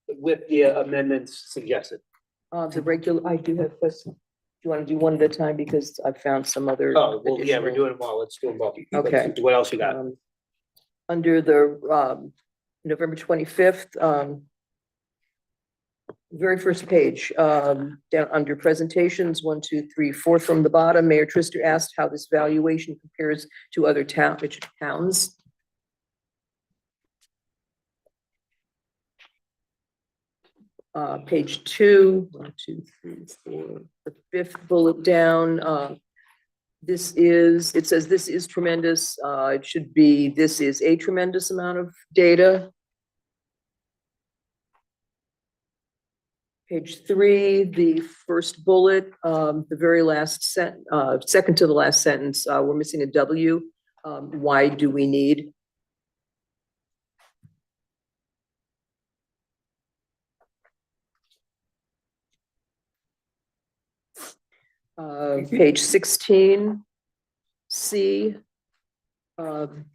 with the amendments suggested. The regular, I do have questions. Do you want to do one at a time because I found some other. Oh, well, yeah, we're additional- doing them all. Let's do them both. Okay. What else you got? Under the November 25th, very first page, down under presentations, 1, 2, 3, 4 from the bottom, Mayor Trister asked how this valuation compares to other towns. Page 2, 1, 2, 3, 4, the 5th bullet down, it says this is tremendous. It should be, this is a tremendous amount of data. Page 3, the first bullet, the very last second to the last sentence, we're missing a W. Why do we need? Page 16, C. 1,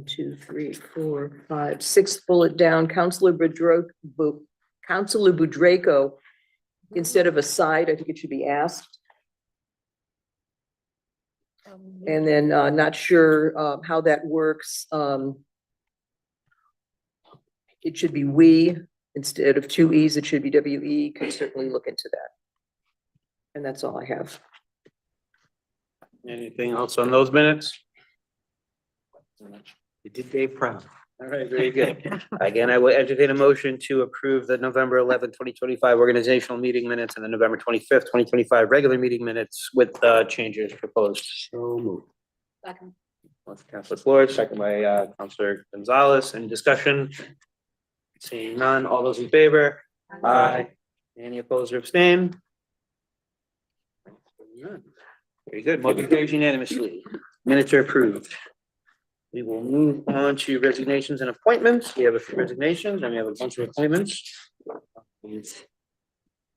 2, 3, 4, 5, 6th bullet down, Councilor Budrako, instead of aside, I think it should be asked. And then not sure how that works. It should be we, instead of 2 E's, it should be WE, can certainly look into that. And that's all I have. Anything else on those minutes? You did Dave proud. All right, very good. Again, I will entertain a motion to approve the November 11th, 2025 organizational meeting minutes and the November 25th, 2025 regular meeting minutes with changes proposed. So moved. Second. Councilor Floyd, second by Councilor Gonzalez. Any discussion? Seeing none, all those in favor? Aye. Any opposed or abstain? Very good. Motion carries unanimously. Minutes are approved. We will move on to resignations and appointments. We have a few resignations and we have a bunch of appointments.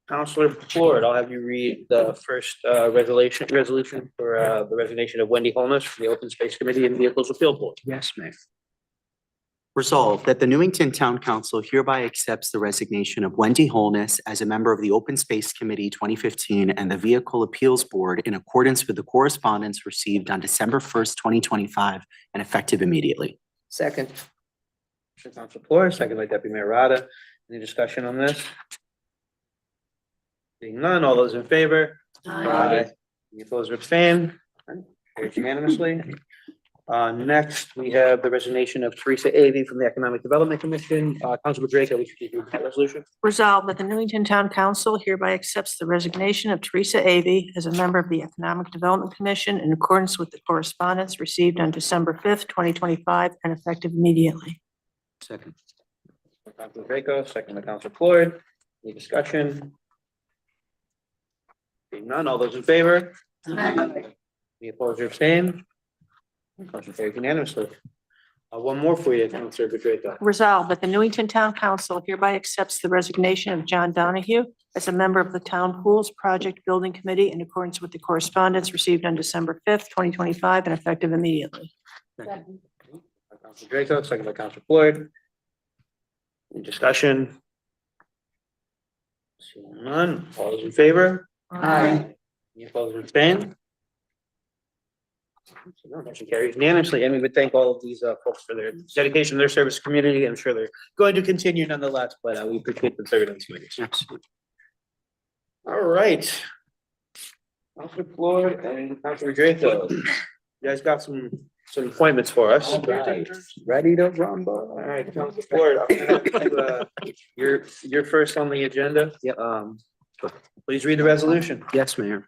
Councilor Floyd, I'll have you read the first resolution for the resignation of Wendy Holness from the Open Space Committee and Vehicles Appeal Board. Yes, Mayor. Resolved that the Newington Town Council hereby accepts the resignation of Wendy Holness as a member of the Open Space Committee 2015 and the Vehicle Appeals Board in accordance with the correspondence received on December 1st, 2025 and effective immediately. Second. Councilor Floyd, second by Deputy Mayor Rada. Any discussion on this? Seeing none, all those in favor? Aye. Any opposed or abstain? Carried unanimously. Next, we have the resignation of Teresa Avey from the Economic Development Commission. Councilor Draco, we should give you that resolution. Resolved that the Newington Town Council hereby accepts the resignation of Teresa Avey as a member of the Economic Development Commission in accordance with the correspondence received on December 5th, 2025 and effective immediately. Second. Councilor Draco, second by Councilor Floyd. Any discussion? Seeing none, all those in favor? Any opposed or abstain? Motion carried unanimously. One more for you, Councilor Draco. Resolved that the Newington Town Council hereby accepts the resignation of John Donahue as a member of the Town Pools Project Building Committee in accordance with the correspondence received on December 5th, 2025 and effective immediately. Second. Councilor Draco, second by Councilor Floyd. Any discussion? Seeing none, all those in favor? Aye. Any opposed or abstain? Motion carries unanimously, and we would thank all of these folks for their dedication to their service community. I'm sure they're going to continue nonetheless, but we appreciate them serving on this committee. All right. Counselor Floyd and Counselor Draco, you guys got some appointments for us. Ready to rumble. All right, Counselor Floyd, I'm gonna do, you're first on the agenda. Yep. Please read the resolution. Yes, Mayor.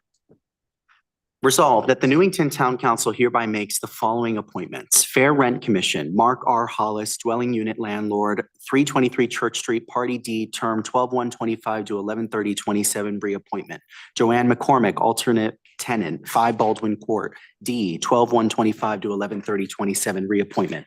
Resolved that the Newington Town Council hereby makes the following appointments. Fair Rent Commission, Mark R. Hollis, dwelling unit landlord, 323 Church Street, Party D, term 12/1/25 to 11/30/27, reappointment. Joanne McCormick, alternate tenant, 5 Baldwin Court, D, 12/1/25 to 11/30/27, reappointment.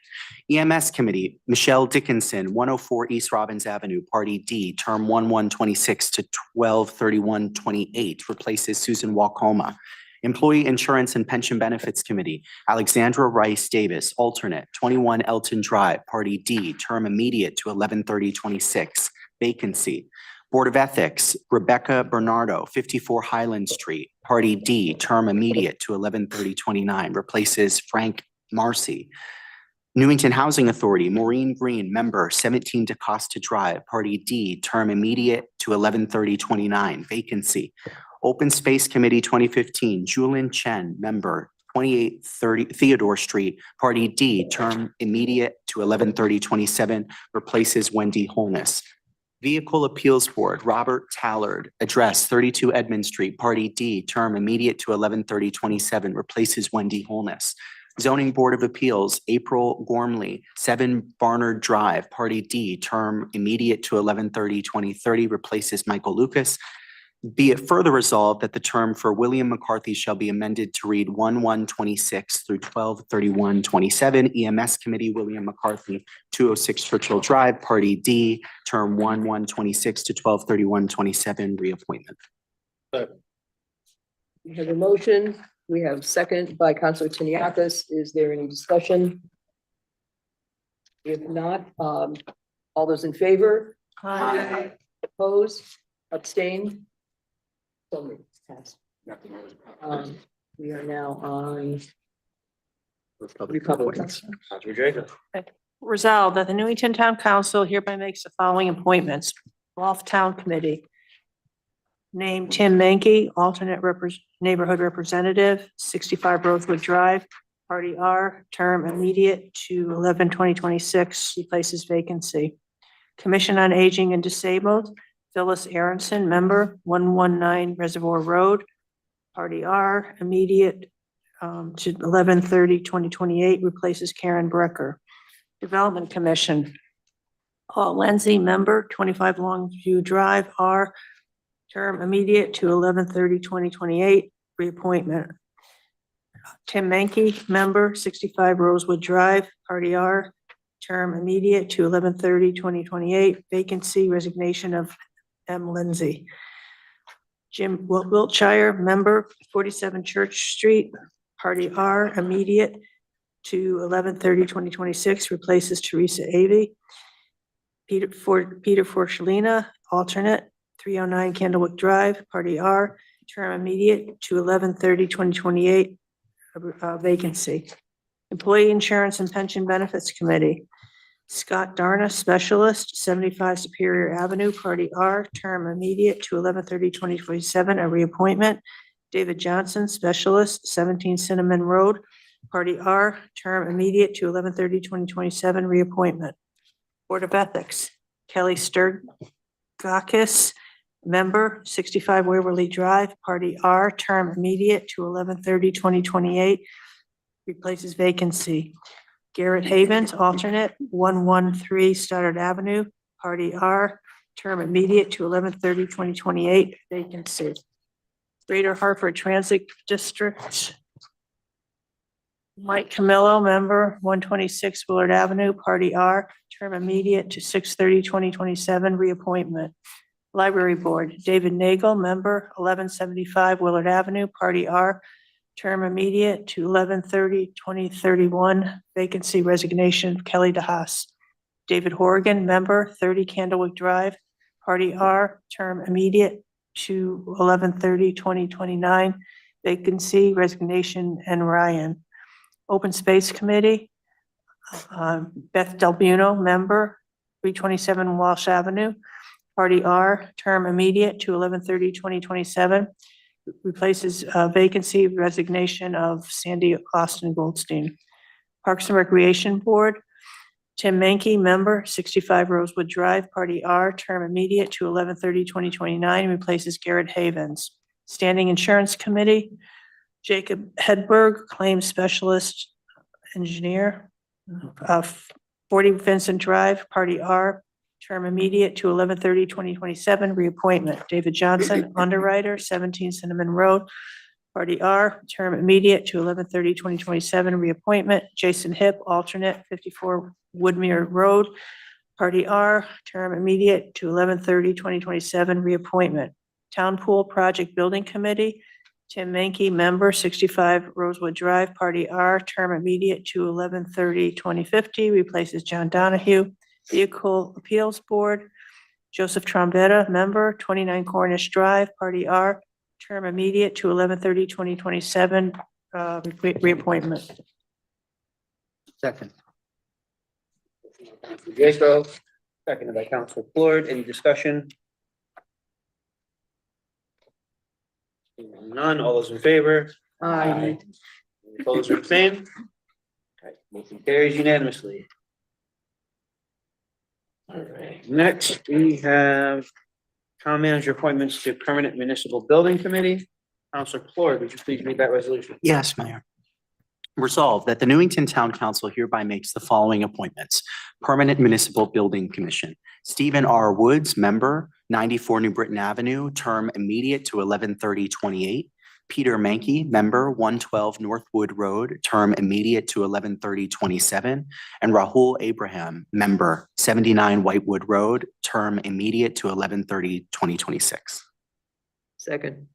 EMS Committee, Michelle Dickinson, 104 East Robbins Avenue, Party D, term 1/1/26 to 12/31/28, replaces Susan Walcoma. Employee Insurance and Pension Benefits Committee, Alexandra Rice Davis, alternate, 21 Elton Drive, Party D, term immediate to 11/30/26, vacancy. Board of Ethics, Rebecca Bernardo, 54 Highland Street, Party D, term immediate to 11/30/29, replaces Frank Marcy. Newington Housing Authority, Maureen Green, member, 17 DeCosta Drive, Party D, term immediate to 11/30/29, vacancy. Open Space Committee 2015, Julian Chen, member, 2830 Theodore Street, Party D, term immediate to 11/30/27, replaces Wendy Holness. Vehicle Appeals Board, Robert Tallard, address 32 Edmund Street, Party D, term immediate to 11/30/27, replaces Wendy Holness. Zoning Board of Appeals, April Gormley, 7 Barnard Drive, Party D, term immediate to 11/30/2030, replaces Michael Lucas. Be it further resolved that the term for William McCarthy shall be amended to read 1/1/26 through 12/31/27. EMS Committee, William McCarthy, 206 Churchill Drive, Party D, term 1/1/26 to 12/31/27, reappointment. We have a motion. We have second by Counselor Tiniakis. Is there any discussion? If not, all those in favor? Aye. Opposed? Abstained? So moved. Passed. We are now on Republicans. Counselor Draco. Resolved that the Newington Town Council hereby makes the following appointments. Bluff Town Committee. Name Tim Menke, alternate neighborhood representative, 65 Rosewood Drive, Party R, term immediate to 11/20/26, replaces vacancy. Commission on Aging and Disabled, Phyllis Aronson, member, 119 Reservoir Road, Party R, immediate to 11/30/2028, replaces Karen Brecker. Development Commission, Paul Lenzi, member, 25 Longview Drive, R, term immediate to 11/30/2028, reappointment. Tim Menke, member, 65 Rosewood Drive, Party R, term immediate to 11/30/2028, vacancy, resignation of M. Lindsay. Jim Wiltshire, member, 47 Church Street, Party R, immediate to 11/30/2026, replaces Teresa Avey. Peter Forshellina, alternate, 309 Candlewick Drive, Party R, term immediate to 11/30/2028, vacancy. Employee Insurance and Pension Benefits Committee, Scott Darna, specialist, 75 Superior Avenue, Party R, term immediate to 11/30/2027, a reappointment. David Johnson, specialist, 17 Cinnamon Road, Party R, term immediate to 11/30/2027, reappointment. Board of Ethics, Kelly Sturgakis, member, 65 Waverly Drive, Party R, term immediate to 11/30/2028, replaces vacancy. Garrett Havens, alternate, 113 Stoddard Avenue, Party R, term immediate to 11/30/2028, vacancy. Greater Hartford Transit District, Mike Camillo, member, 126 Willard Avenue, Party R, term immediate to 6/30/2027, reappointment. Library Board, David Nagel, member, 1175 Willard Avenue, Party R, term immediate to 11/30/2031, vacancy, resignation of Kelly DeHaas. David Horrigan, member, 30 Candlewick Drive, Party R, term immediate to 11/30/2029, vacancy, resignation, and Ryan. Open Space Committee, Beth Del Buno, member, 327 Walsh Avenue, Party R, term immediate to 11/30/2027. Replaces vacancy resignation of Sandy Austin Goldstein. Parks and Recreation Board, Tim Mankey, member, 65 Rosewood Drive, Party R, term immediate to 11/30/2029. Replaces Garrett Havens. Standing Insurance Committee, Jacob Hedberg, Claims Specialist Engineer, 40 Vincent Drive, Party R, term immediate to 11/30/2027. Reappointment. David Johnson, underwriter, 17 Cinnamon Road, Party R, term immediate to 11/30/2027. Reappointment. Jason Hip, alternate, 54 Woodmere Road, Party R, term immediate to 11/30/2027. Reappointment. Town Pool Project Building Committee, Tim Mankey, member, 65 Rosewood Drive, Party R, term immediate to 11/30/2050. Replaces John Donahue. Vehicle Appeals Board, Joseph Trombetta, member, 29 Cornish Drive, Party R, term immediate to 11/30/2027. Reappointment. Second. Councilor Jaco, seconded by Councilor Floyd. Any discussion? Seeing none, all those in favor? Any opposed or abstained? Okay, motion carries unanimously. All right, next we have town manager appointments to permanent municipal building committee. Councilor Floyd, would you please read that resolution? Yes, Mayor. Resolved that the Newington Town Council hereby makes the following appointments. Permanent Municipal Building Commission, Stephen R. Woods, member, 94 New Britain Avenue, term immediate to 11/30/28. Peter Mankey, member, 112 Northwood Road, term immediate to 11/30/27. And Rahul Abraham, member, 79 Whitewood Road, term immediate to 11/30/2026. Second.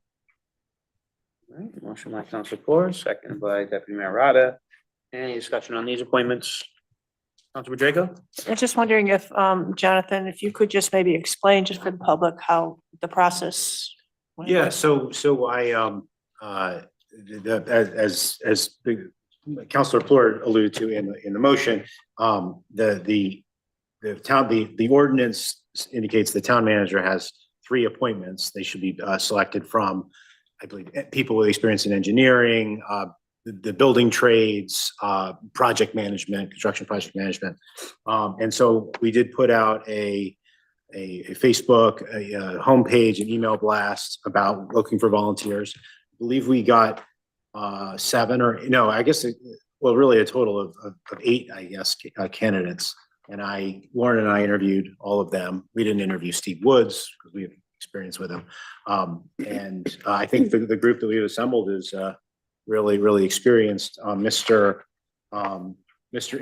All right, motion by Councilor Floyd, seconded by Deputy Mayor Rada. Any discussion on these appointments? Councilor Jaco? I'm just wondering if, Jonathan, if you could just maybe explain just for the public how the process went. Yeah, so I, as the Councilor Floyd alluded to in the motion, the ordinance indicates the town manager has 3 appointments. They should be selected from, I believe, people with experience in engineering, the building trades, project management, construction project management. And so we did put out a Facebook, a homepage, an email blast about looking for volunteers. I believe we got 7 or no, I guess, well, really a total of 8, I guess, candidates. And Lauren and I interviewed all of them. We didn't interview Steve Woods because we have experience with him. And I think the group that we've assembled is really experienced. Mr.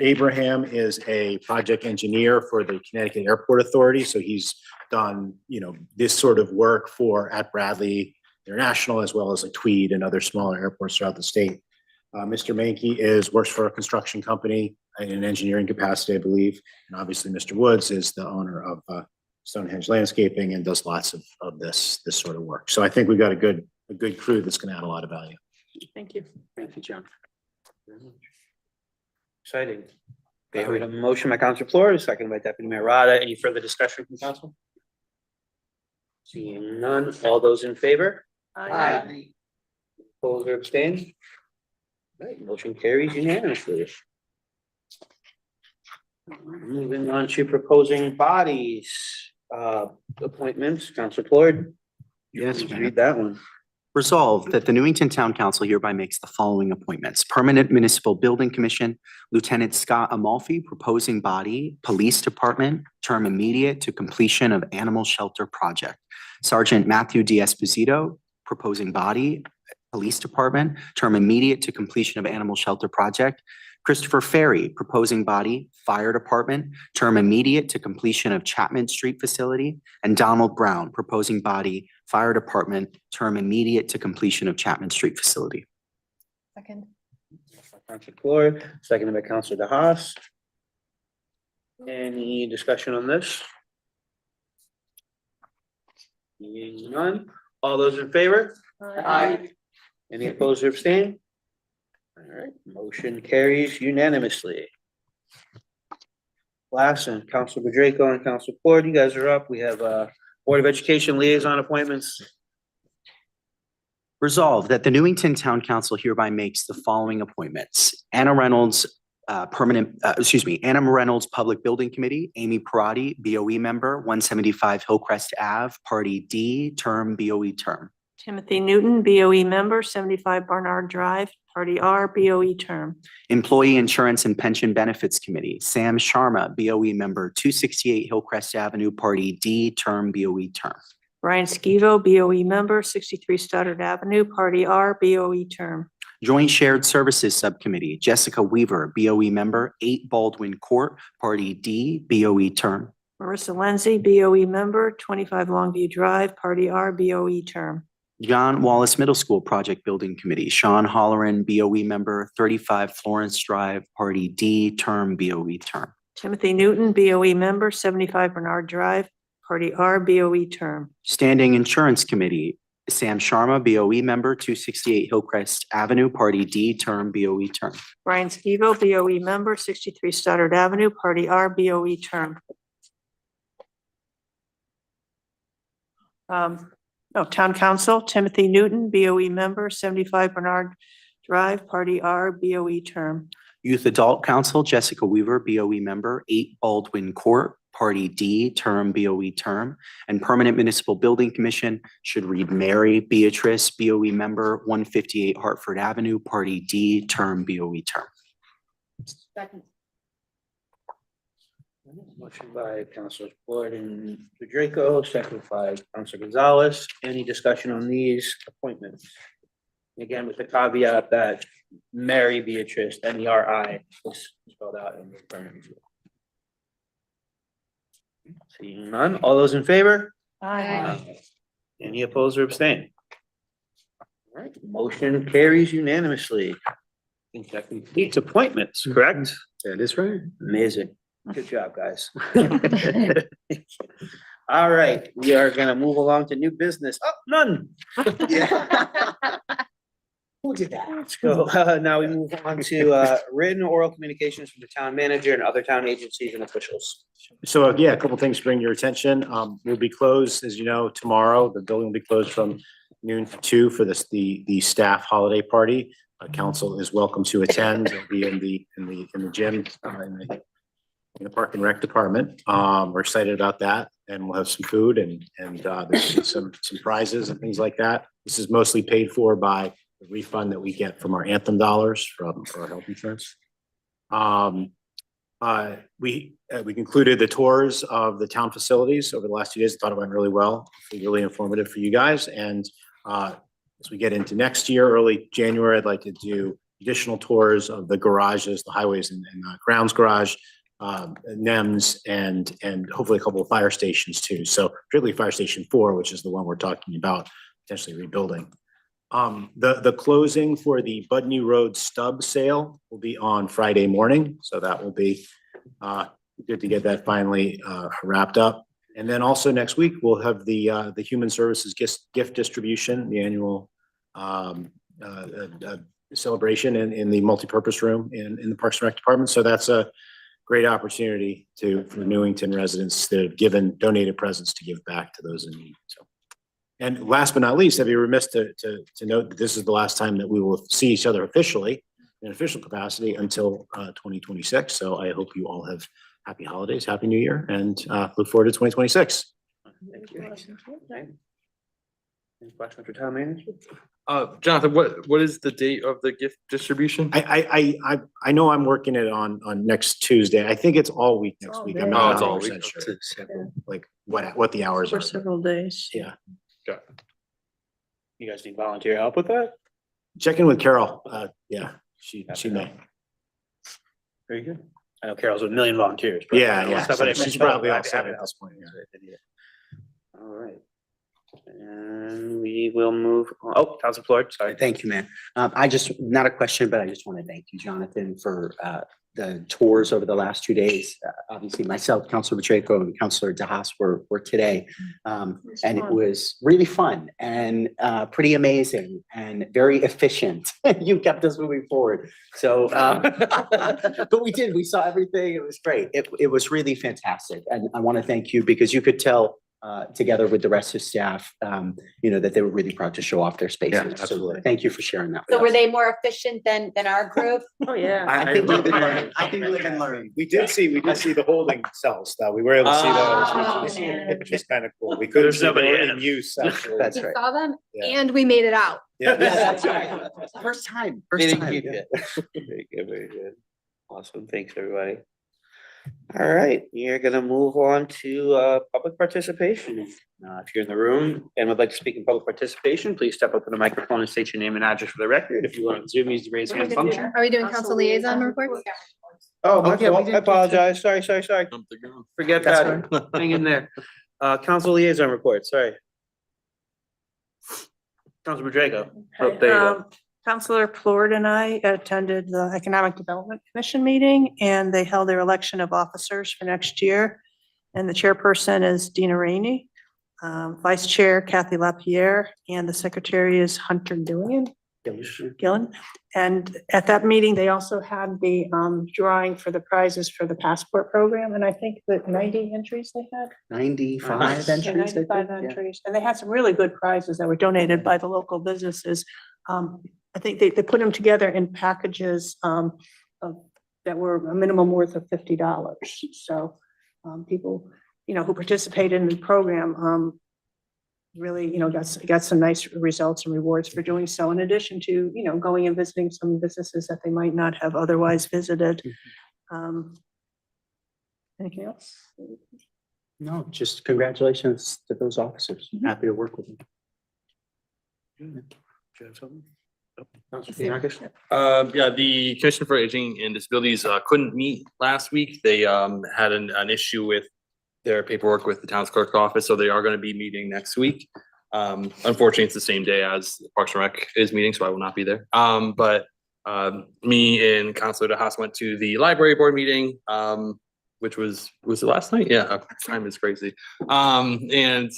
Abraham is a project engineer for the Connecticut Airport Authority. So he's done, this sort of work at Bradley International, as well as like Tweed and other smaller airports throughout the state. Mr. Mankey works for a construction company in an engineering capacity, I believe. And obviously Mr. Woods is the owner of Stonehenge Landscaping and does lots of this sort of work. So I think we've got a good crew that's going to add a lot of value. Thank you. Thank you, John. Exciting. Okay, we have a motion by Councilor Floyd, seconded by Deputy Mayor Rada. Any further discussion from council? Seeing none, all those in favor? Aye. Opposed or abstained? Right, motion carries unanimously. Moving on to proposing bodies, appointments, Councilor Floyd. Yes, Please Mayor. read that one. Resolved that the Newington Town Council hereby makes the following appointments. Permanent Municipal Building Commission, Lieutenant Scott Amalfi, proposing body, Police Department, term immediate to completion of Animal Shelter Project. Sergeant Matthew D'Esposito, proposing body, Police Department, term immediate to completion of Animal Shelter Project. Christopher Ferry, proposing body, Fire Department, term immediate to completion of Chapman Street Facility. And Donald Brown, proposing body, Fire Department, term immediate to completion of Chapman Street Facility. Second. Councilor Floyd, seconded by Councilor DeHaas. Any discussion on this? Seeing none, all those in favor? Aye. Any opposed or abstained? All right, motion carries unanimously. Last and Council Draco and Council Ford, you guys are up. We have Board of Education liaison appointments. Resolved that the Newington Town Council hereby makes the following appointments. Anna Reynolds, Anna Reynolds, Public Building Committee, Amy Parati, BOE member, 175 Hillcrest Ave, Party D, term BOE term. Timothy Newton, BOE member, 75 Barnard Drive, Party R, BOE term. Employee Insurance and Pension Benefits Committee, Sam Sharma, BOE member, 268 Hillcrest Avenue, Party D, term BOE term. Brian Skivo, BOE member, 63 Stoddard Avenue, Party R, BOE term. Joint Shared Services Subcommittee, Jessica Weaver, BOE member, 8 Baldwin Court, Party D, BOE term. Marissa Lenzi, BOE member, 25 Longview Drive, Party R, BOE term. John Wallace Middle School Project Building Committee, Sean Holleran, BOE member, 35 Florence Drive, Party D, term BOE term. Timothy Newton, BOE member, 75 Bernard Drive, Party R, BOE term. Standing Insurance Committee, Sam Sharma, BOE member, 268 Hillcrest Avenue, Party D, term BOE term. Brian Skivo, BOE member, 63 Stoddard Avenue, Party R, BOE term. Town Council, Timothy Newton, BOE member, 75 Bernard Drive, Party R, BOE term. Youth Adult Council, Jessica Weaver, BOE member, 8 Baldwin Court, Party D, term BOE term. And Permanent Municipal Building Commission should read Mary Beatrice, BOE member, 158 Hartford Avenue, Party D, term BOE term. Second. Motion by Councilor Ford and Draco, second by Councilor Gonzalez. Any discussion on these appointments? Again, with the caveat that Mary Beatrice, MERI, was spelled out in the permit. Seeing none, all those in favor? Aye. Any opposed or abstain? All right, motion carries unanimously. I think that completes appointments, correct? That is right. Amazing. Good job, guys. All right, we are gonna move along to new business. Oh, none. Who did that? Let's go. Now we move on to written or oral communications from the town manager and other town agencies and officials. So yeah, a couple things to bring your attention. We'll be closed, as you know, tomorrow. The building will be closed from noon to 2 for the staff holiday party. Council is welcome to attend. It'll be in the gym, in the Park and Rec department. We're excited about that, and we'll have some food and there's some prizes and things like that. This is mostly paid for by the refund that we get from our Anthem dollars for our health insurance. We concluded the tours of the town facilities over the last 2 days. I thought it went really well, really informative for you guys. And as we get into next year, early January, I'd like to do additional tours of the garages, the highways and grounds garage, NEMS, and hopefully a couple of fire stations too. So particularly Fire Station 4, which is the one we're talking about potentially rebuilding. The closing for the Budney Road stub sale will be on Friday morning. So that will be good to get that finally wrapped up. And then also next week, we'll have the Human Services gift distribution, the annual celebration in the multipurpose room in the Parks and Rec department. So that's a great opportunity for Newington residents that have donated presents to give back to those in need. So. And last but not least, I'd be remiss to note that this is the last time that we will see each other officially in official capacity until 2026. So I hope you all have happy holidays, happy new year, and look forward to 2026. Thank you. Any questions for town manager? Jonathan, what is the date of the gift distribution? I know I'm working it on next Tuesday. I think it's all week next week. I'm not it's all 100% week. sure. Like what the hours For are. several days. Yeah. You guys need volunteer help with that? Check in with Carol. Yeah, she may. Very good. I know Carol's with a million volunteers. but- Yeah. Stuff that I She's missed probably out. all set at this point. Yeah. All right. And we will move, Council Floyd, sorry. Thank you, man. Not a question, but I just want to thank you, Jonathan, for the tours over the last 2 days. Obviously, myself, Councilor Pacheco, and Councilor DeHaas were today. And it was really fun and pretty amazing and very efficient. You kept us moving forward. So, but we saw everything. It was great. It was really fantastic. And I want to thank you because you could tell together with the rest of staff, that they were really proud to show off their spaces. Yeah, So absolutely. thank you for sharing that. So with were us. they more efficient than our group? Oh, yeah. I think we can learn. I think we can learn. We did see the holding cells though. We were able to see Oh, those, man. which is kind of cool. We couldn't There's see somebody them in in them. use actually. That's We right. saw them Yeah. and we made it out. Yeah. That's right. First time. They First didn't time. keep it. Very good, very good. Awesome. Thanks, everybody. All right, you're gonna move on to public participation. If you're in the room and would like to speak in public participation, please step up to the microphone and state your name and address for the record. If you want to Zoom, use the raise hand function. Are we doing council liaison reports? Oh, my yeah, we fault. did I get to- apologize. Sorry. Forget That's that. Hang in there. Council liaison report, sorry. Councilor Drago. Oh, there you go. Councilor Plord and I attended the Economic Development Commission meeting, and they held their election of officers for next year. And the chairperson is Dina Rainey, vice chair Kathy LaPierre, and the secretary is Hunter Gillen. And at that meeting, they also had the drawing for the prizes for the passport program, and I think that 90 entries they had. 95 Yeah, entries. I think. 95 Yeah. entries, and they had some really good prizes that were donated by the local businesses. I think they put them together in packages that were a minimum worth of $50. So people, who participated in the program really, got some nice results and rewards for doing so, in addition to, going and visiting some businesses that they might not have otherwise visited. Anything else? No, just congratulations to those officers. Happy to work with them. Do you have something? Yeah, the Commission for Aging and Disabilities couldn't meet last week. They had an issue with their paperwork with the town's clerk office, so they are going to be meeting next week. Unfortunately, it's the same day as the Parks and Rec is meeting, so I will not be there. But me and Councilor DeHaas went to the library board meeting, which was it last night? Yeah, time is crazy. And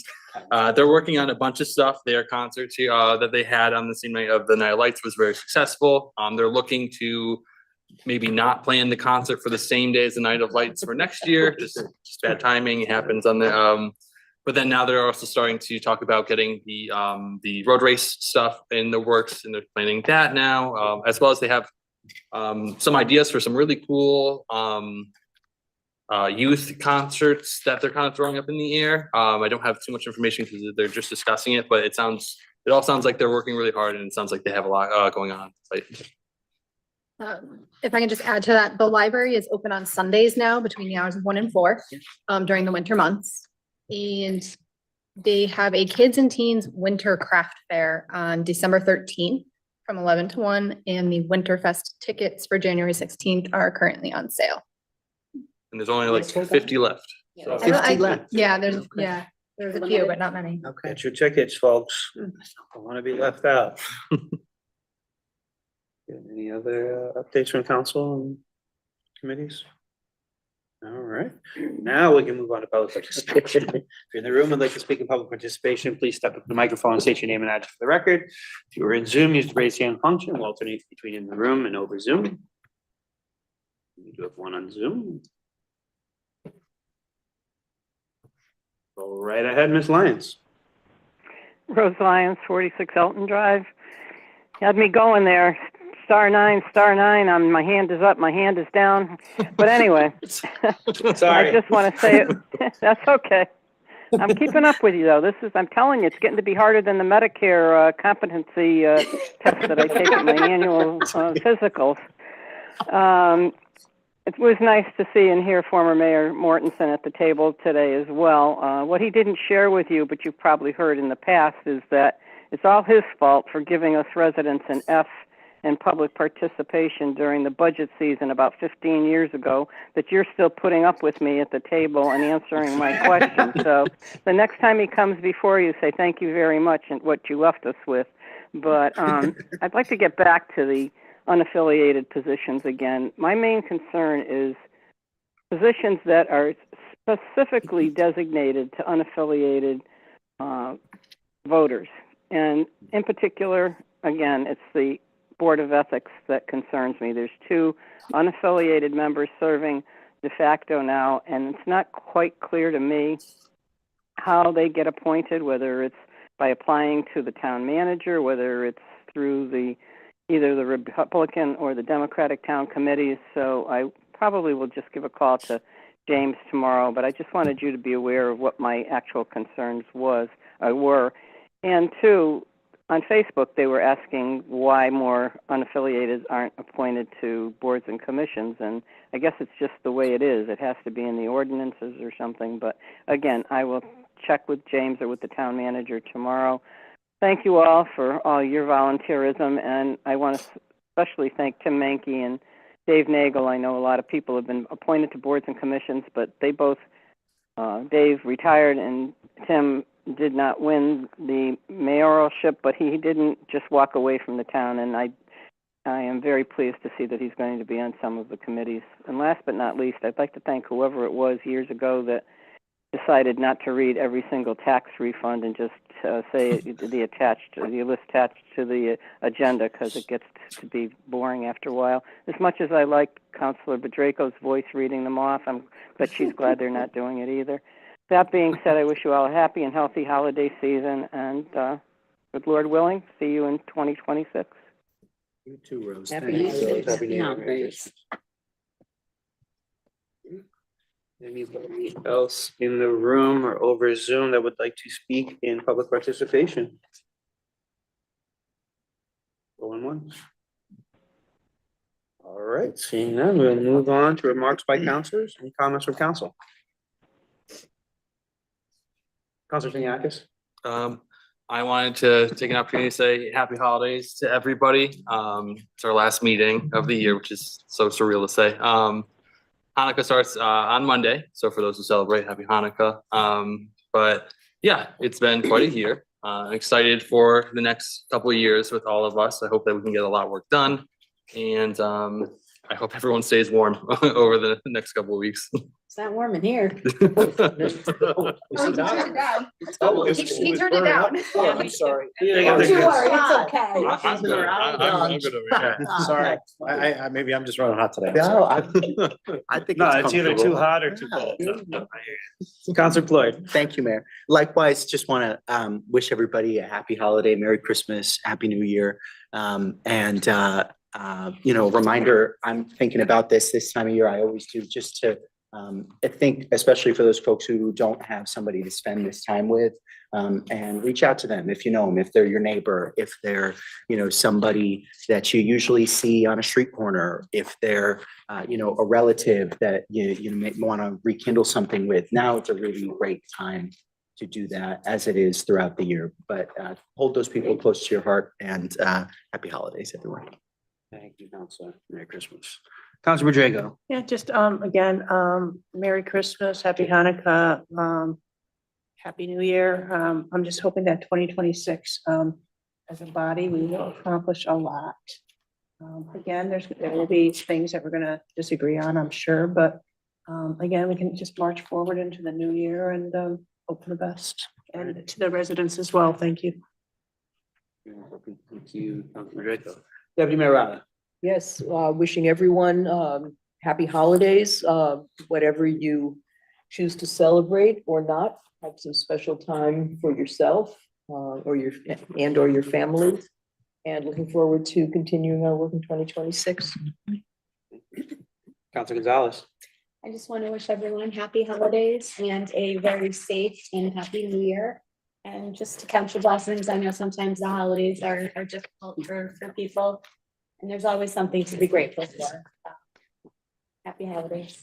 they're working on a bunch of stuff. Their concert that they had on the same night of the Night of Lights was very successful. They're looking to maybe not plan the concert for the same day as the Night of Lights for next year. Just bad timing happens on the. But then now they're also starting to talk about getting the road race stuff in the works, and they're planning that now, as well as they have some ideas for some really cool youth concerts that they're kind of throwing up in the air. I don't have too much information because they're just discussing it, but it all sounds like they're working really hard, and it sounds like they have a lot going on. If I can just add to that, the library is open on Sundays now between the hours of 1 and 4 during the winter months. And they have a kids and teens winter craft fair on December 13th from 11 to 1. And the Winterfest tickets for January 16th are currently on sale. And there's only like 50 left. So 50 left. Yeah, there's a few, but not many. Okay. Get your tickets, folks. Don't want to be left out. Any other updates from council and committees? All right, now we can move on to public participation. If you're in the room and like to speak in public participation, please step up to the microphone and state your name and address for the record. If you were in Zoom, use the raise hand function. We'll alternate between in the room and over Zoom. We do have one on Zoom. Go right ahead, Ms. Lyons. Rose Lyons, 46 Elton Drive. Had me going there. *9, *9. My hand is up, my hand is down. But anyway, Sorry. I just want to say it. That's okay. I'm keeping up with you though. I'm telling you, it's getting to be harder than the Medicare competency test that I take at my annual physicals. It was nice to see and hear former Mayor Mortensen at the table today as well. What he didn't share with you, but you've probably heard in the past, is that it's all his fault for giving us residents an F in public participation during the budget season about 15 years ago, that you're still putting up with me at the table and answering my questions. So the next time he comes before you, say thank you very much and what you left us with. But I'd like to get back to the unaffiliated positions again. My main concern is positions that are specifically designated to unaffiliated voters. And in particular, again, it's the Board of Ethics that concerns me. There's 2 unaffiliated members serving de facto now, and it's not quite clear to me how they get appointed, whether it's by applying to the town manager, whether it's through either the Republican or the Democratic town committees. So I probably will just give a call to James tomorrow, but I just wanted you to be aware of what my actual concerns were. And 2, on Facebook, they were asking why more unaffiliated aren't appointed to boards and commissions, and I guess it's just the way it is. It has to be in the ordinances or something, but again, I will check with James or with the town manager tomorrow. Thank you all for all your volunteerism, and I want to especially thank Tim Mankey and Dave Nagel. I know a lot of people have been appointed to boards and commissions, but they both, Dave retired and Tim did not win the mayoralship, but he didn't just walk away from the town, and I am very pleased to see that he's going to be on some of the committees. And last but not least, I'd like to thank whoever it was years ago that decided not to read every single tax refund and just say the list attached to the agenda, because it gets to be boring after a while. As much as I like Councilor Bedreiko's voice reading them off, but she's glad they're not doing it either. That being said, I wish you all a happy and healthy holiday season, and with Lord willing, see you in 2026. You too, Rose. Happy Thank you. holidays. Happy New Year. No, great. Anybody else in the room or over Zoom that would like to speak in public participation? Going once. All right, seeing none, we'll move on to remarks by councilors. Any comments from council? Councilor Siniakis? I wanted to take an opportunity to say happy holidays to everybody. It's our last meeting of the year, which is so surreal to say. Hanukkah starts on Monday, so for those who celebrate, happy Hanukkah. But yeah, it's been quite a year. Excited for the next couple of years with all of us. I hope that we can get a lot of work done, and I hope everyone stays warm over the next couple of weeks. It's not warm in here. He turned it down. He turned it down. I'm sorry. Don't you worry, it's okay. I'm good. I'm good over here. Sorry, I maybe I'm just running hot today. No, I think it's either too hot or too cold. Councilor Floyd? Thank you, Mayor. Likewise, just want to wish everybody a happy holiday, Merry Christmas, Happy New Year. Reminder, I'm thinking about this time of year, I always do, just to I think especially for those folks who don't have somebody to spend this time with, and reach out to them if you know them, if they're your neighbor, if they're, somebody that you usually see on a street corner, if they're, a relative that you may want to rekindle something with. Now it's a really great time to do that, as it is throughout the year, but hold those people close to your heart, and happy holidays, everyone. Thank you, Councilor. Merry Christmas. Councilor Bedrego? Yeah, just again, Merry Christmas, Happy Hanukkah, Happy New Year. I'm just hoping that 2026, as a body, we will accomplish a lot. Again, there will be things that we're gonna disagree on, I'm sure, but again, we can just march forward into the new year and hope for the best. And to the residents as well, thank you. Thank you, Councilor Bedrego. Deputy Mayor Rada? Yes, wishing everyone happy holidays, whatever you choose to celebrate or not. Have some special time for yourself or your family. And looking forward to continuing our work in 2026. Councilor Gonzalez? I just want to wish everyone happy holidays and a very safe and happy new year. And just to count your blessings, I know sometimes the holidays are difficult for people. And there's always something to be grateful for. Happy holidays.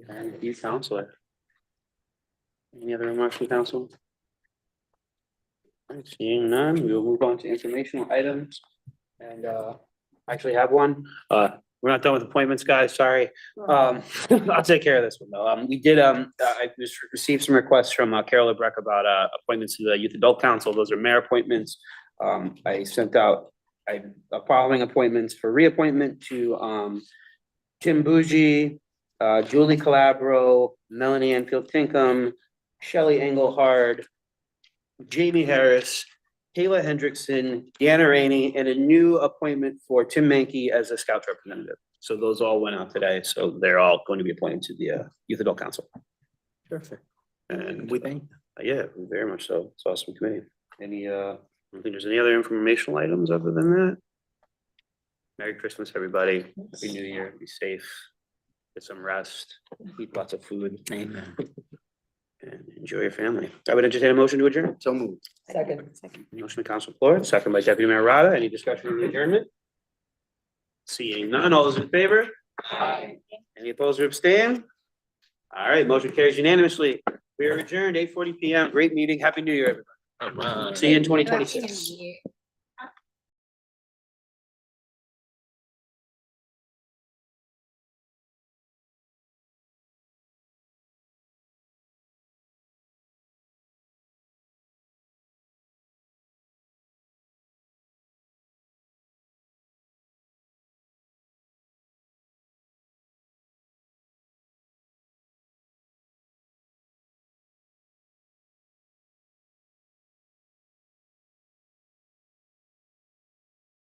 Thank you, Councilor. Any other remarks from council? All right, seeing none, we will move on to informational items. And I actually have one. We're not done with appointments, guys, sorry. I'll take care of this one though. We did, I just received some requests from Carol LeBrecq about appointments to the Youth Adult Council. Those are mayor appointments. I sent out following appointments for reappointment to, Tim Bougie, Julie Calabro, Melanie Enfield Tinkham, Shelley Engelhard, Jamie Harris, Kayla Hendrickson, Deanna Rainey, and a new appointment for Tim Mankey as a Scouts representative. So those all went out today, so they're all going to be appointed to the Youth Adult Council. Perfect. And we thank, yeah, very much so. It's awesome committee. Any, I don't think there's any other informational items other than that. Merry Christmas, everybody. Happy New Year. Be safe. Get some rest. Eat lots of food. Amen. And enjoy your family. I would entertain a motion to adjourn. So moved. Second. Motion by Council Floor, second by Deputy Mayor Rada. Any discussion on the adjournment? Seeing none, all those in favor? Aye. Any opposed or abstain? All right, motion carries unanimously. We are adjourned 8:40 PM. Great meeting. Happy New Year, everybody. See you in 2026.